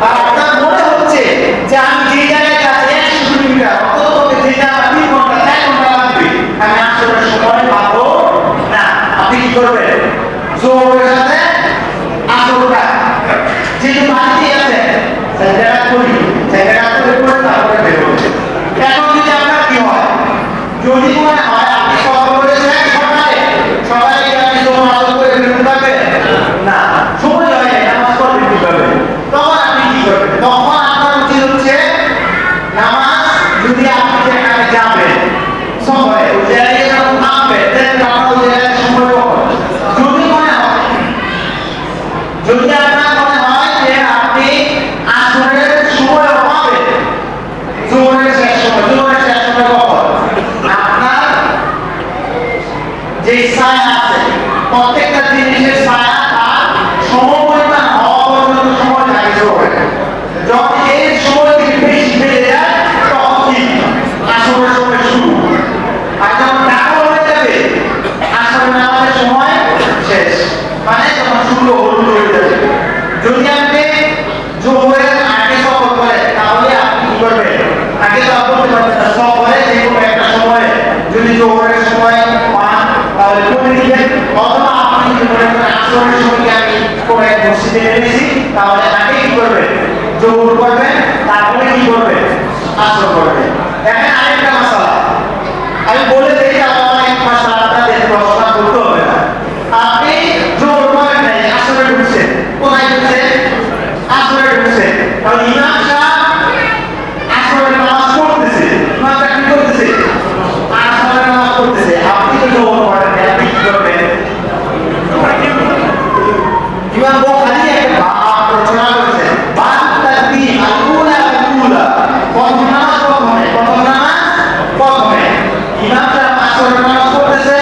Speaker 4: আর আপনার মনে হচ্ছে যে আমি যে জায়গায় যাচ্ছি 100 কিলোমিটার, অন্তত যে জায়গা 3 ঘন্টা 4 ঘন্টা লাগবে, আমি আসরের সময় পাবো না, আপনি কি করবেন? জোহরের সাথে আসরটা যেহেতু বাড়িতে আছে জায়গাটা করি, জায়গাটা করে তারপরে বের হবে। এখন যদি আপনার কি হয়, যদি মনে হয় আপনি সফর করেছেন সকালে আপনি জোহর আসর করে বেরোতে পারবেন না, সময় হয় নামাজ পড়ে বেরোতে পারবেন, তখন আপনি কি করবেন? তখন আপনার উচিত হচ্ছে নামাজ যদি আপনি
Speaker 1: যে ছায়া আছে প্রত্যেকটা জিনিসের ছায়া তার সমপরিমাণ হওয়া পর্যন্ত সময় লাগে জোহরের। যখন এর সময় থেকে বেশি বেড়ে যায় তখন কি আসরের সময় শুরু, আর যখন ডাবল হয়ে যাবে আসরের নামাজের সময় শেষ, মানে তখন শুরু হয়ে যাবে। যদি আপনি জোহরের আগে সফর করেন তাহলে আপনি কি করবেন, আগে তো আপনি করতে পারবেন না, সফরে যে কোনো একটা সময়ে যদি জোহরের সময় পান তাহলে করে দিবেন, অথবা আপনি যদি মনে করেন আসরের সময় আমি কোনো এক মসজিদে এনেছি তাহলে আগে কি করবেন, জোহর করবেন, তারপরে কি করবেন, আসর করবেন। এখানে আরেকটা মাসালা আমি বলে দিই, অনেক মাসালা আপনাদের প্রশ্ন করতে হবে না। আপনি জোহর করেন নাই, আসরে ঢুকছেন, কোথায় ঢুকছেন, আসরে ঢুকছেন, তাহলে ইমাম সাহেব আসরের নামাজ পড়তেছে, ইমাম সাহেব কি করতেছে, আসরের নামাজ পড়তেছে, আপনি তো জোহর করেন নাই, আপনি কি করবেন, ইমাম বুখারী একটা বাব রচনা করেছেন, বাব তাকবীর আল-উলা আল-উলা, প্রথম নামাজ প্রথমে, প্রথম নামাজ প্রথমে। ইমাম সাহেব আসরের নামাজ পড়তেছে,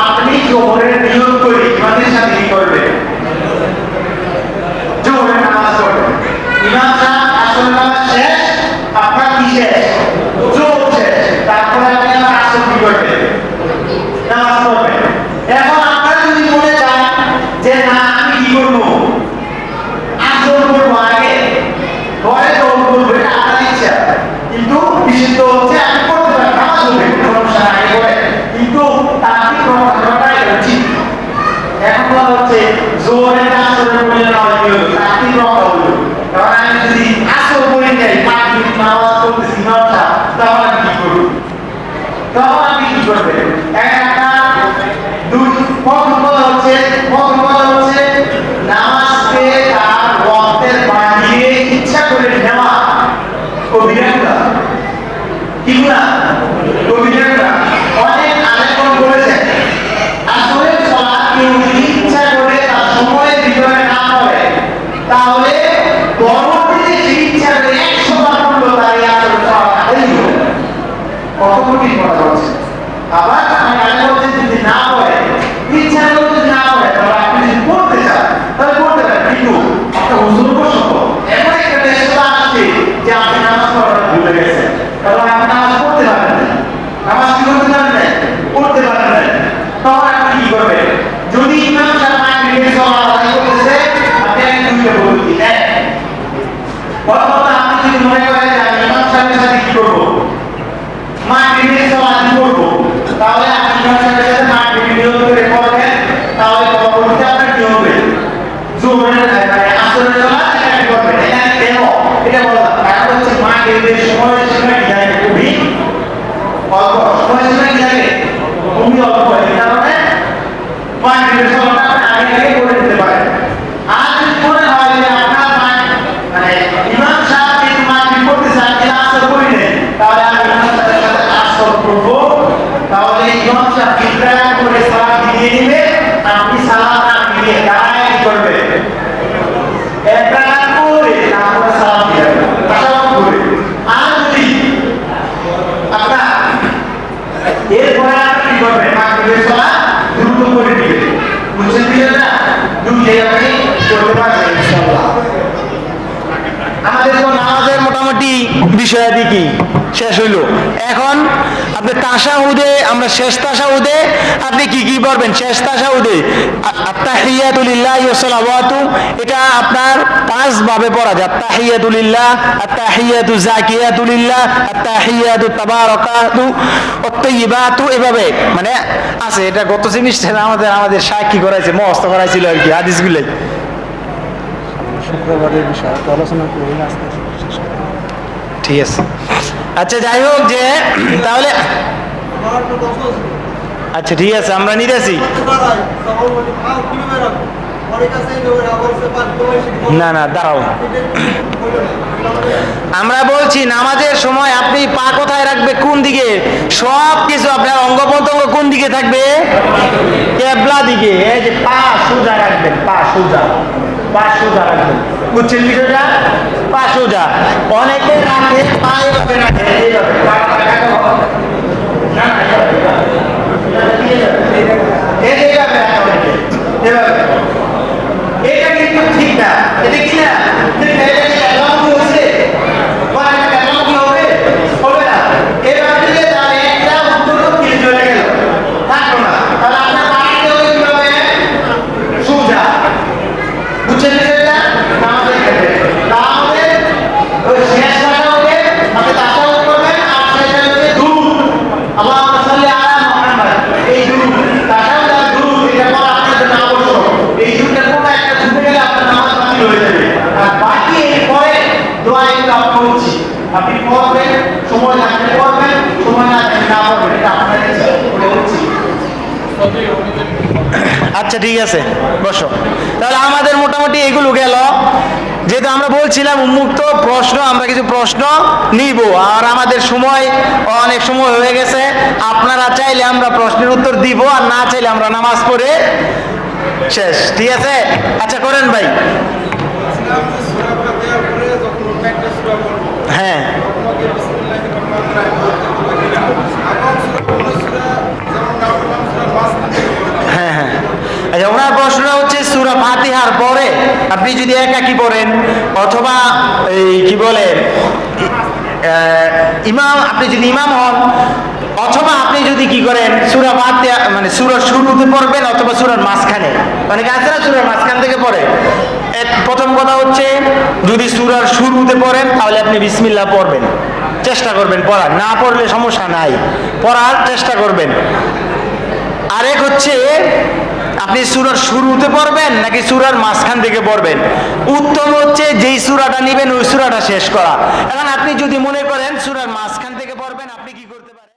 Speaker 1: আপনি জোহরের নিয়ত করে ইমামের সাথে কি করবেন, জোহরের নামাজ পড়বেন। ইমাম সাহেব আসরের নামাজ শেষ, আপনার কি শেষ, জোহর শেষ, তারপরে আপনি আবার আসর কি করবেন, নামাজ পড়বেন। এখন আপনারা যদি মনে চান যে না আমি কি করবো, আসর করবো আগে, পরে জোহর করবো, এটা আপনার ইচ্ছা, কিন্তু বিশুদ্ধ হচ্ছে আপনি করতে পারেন, নামাজ হবে কোনো সমস্যা নাই, আগে করে, কিন্তু তার ঘটনাটা উচিত। এখন বলা হচ্ছে জোহরের আসরের পড়লে নামাজ কি হলো, তার রক্ষা হলো। কারণ আমি যদি আসর পড়ে যাই, 5 মিনিট নামাজ পড়তেছি নটা, তখন আমি কি করবো, তখন আপনি কি করবেন, একটা দুই, প্রথম কথা হচ্ছে নামাজকে তার ওয়াক্তের বাহিরে ইচ্ছা করে নেওয়া কবিরা গুনাহ, কি গুনাহ, কবিরা গুনাহ। অনেক আলেমগণ বলেছেন আসরের সালাত কেউ যদি ইচ্ছা করে তার সময়ের ভিতরে না পড়ে তাহলে পরবর্তীতে সে ইচ্ছা করে 100 বার পড়লো তার এই আসরের সালাত আদায় হলো। কত কঠিন কথা হচ্ছে। আবার আমি আগে বলছি যদি না পড়ে, ইচ্ছা করে যদি না পড়ে, তাহলে আপনি যদি পড়তে চান তাহলে পড়তে পারেন, কিন্তু আপনার হুজুর বসত এমন একটা ব্যস্ততা আসছে যে আপনি নামাজ পড়াটা ভুলে গেছেন, তাহলে আপনি নামাজ পড়তে পারেন না, নামাজ কি করতে পারেন না, পড়তে পারেন না, তখন আপনি কি করবেন, যদি ইমাম সাহেব মাগরিবের সালাত আদায় করতেছে আপনি আগে দুইটা বলুন, এক প্রথমত আপনি যদি মনে করেন যে আমি ইমাম সাহেবের সাথে কি করবো, মাগরিবের সালাত করবো, তাহলে আপনি ইমাম সাহেবের সাথে মাগরিব নিয়ত করে পড়বেন, তাহলে পরবর্তীতে আপনার কি হবে, জোহরের মানে আসরের সালাত এটা করবেন। এখানে কেন এটা বললাম, কারণ হচ্ছে মাগরিবের সময় সীমা কি জানেন, খুবই অল্প, সময় সীমা কি জানেন, খুবই অল্প, এই কারণে মাগরিবের সালাতটা আপনি আগে করে দিতে পারেন। আর যদি মনে হয় যে আপনার মানে ইমাম সাহেব কিন্তু মাগরিব পড়তেছে আপনি আসর পড়লেন, তাহলে আমি ইমাম সাহেবের সাথে আসর করবো, তাহলে ইমাম সাহেব কিবলা করে সালাত দিয়ে দিবে, আপনি সালাত না দিয়ে দাঁড়ায় কি করবে, এক রাকাত করে তারপরে সালাত দিবেন, তাশাহুদ করে। আর যদি আপনার এরপরে আপনি কি করবেন, মাগরিবের সালাত দ্রুত করে দিবেন, বুঝছেন কি না, দুইটাই আপনি করতে পারবেন ইনশাআল্লাহ। আমাদের তো নামাজের মোটামুটি বিষয়াদি কি শেষ হইল। এখন আপনি তাশাহুদে, আমরা শেষ তাশাহুদে আপনি কি কি পড়বেন, শেষ তাশাহুদে আত-তাহিয়াতু লিল্লাহি ওয়া সালাওয়াতু, এটা আপনার 5 ভাবে পড়া যায়, আত-তাহিয়াতু লিল্লাহ, আত-তাহিয়াতু যাকিয়াতু লিল্লাহ, আত-তাহিয়াতু তাবারাকাতু ওয়াত-তাইয়্যিবাতু, এভাবে মানে আছে। এটা গত সেমিস্টারে আমাদের সাক্ষী করাইছে, মুখস্থ করাইছিল আর কি হাদিসগুলাই।
Speaker 2: শুক্রবারের বিষয়ে আলোচনা করি না, আস্তে আস্তে শেষ করি।
Speaker 1: ঠিক আছে, আচ্ছা যাই হোক, যে তাহলে আচ্ছা ঠিক আছে আমরা নিতেছি, না না দাঁড়াও, আমরা বলছি নামাজের সময় আপনি পা কোথায় রাখবে, কোন দিকে, সব কিছু আপনার অঙ্গ প্রত্যঙ্গ কোন দিকে থাকবে, কেবলা দিকে। এই যে পা সোজা রাখবেন, পা সোজা রাখবেন, বুঝছেন বিষয়টা, পা সোজা। অনেকে রাখে পা এভাবে রাখে, এইভাবে পা রাখা না, না, সময় লাগলে পড়বেন, সময় না লাগলে না পড়বেন, এটা আপনার ইচ্ছা। বলে বলছি। আচ্ছা ঠিক আছে, বসো। তাহলে আমাদের মোটামুটি এগুলো গেল। যেহেতু আমরা বলছিলাম উন্মুক্ত প্রশ্ন, আমরা কিছু প্রশ্ন নিব, আর আমাদের সময় অনেক সময় হয়ে গেছে। আপনারা চাইলে আমরা প্রশ্নের উত্তর দিব, আর না চাইলে আমরা নামাজ পড়ে শেষ। ঠিক আছে, আচ্ছা করেন ভাই। হ্যাঁ হ্যাঁ হ্যাঁ, আচ্ছা ওনার প্রশ্নটা হচ্ছে সূরা ফাতিহার পরে আপনি যদি একাকি পড়েন অথবা এই কি বলে ইমাম, আপনি যদি ইমাম হন, অথবা আপনি যদি কি করেন সূরা ফাতিহা মানে সূরার শুরুতে পড়বেন অথবা সূরার মাঝখানে, মানে কাছেরা সূরার মাঝখান থেকে পড়ে। প্রথম কথা হচ্ছে যদি সূরার শুরুতে পড়েন তাহলে আপনি বিসমিল্লাহ পড়বেন, চেষ্টা করবেন পড়ার, না পড়লে সমস্যা নাই, পড়ার চেষ্টা করবেন। আরেক হচ্ছে আপনি সূরার শুরুতে পড়বেন নাকি সূরার মাঝখান থেকে পড়বেন। উত্তম হচ্ছে যেই সূরাটা নেবেন ওই সূরাটা শেষ করা। এখন আপনি যদি মনে করেন সূরার মাঝখান থেকে পড়বেন, আপনি কি করতে পারেন।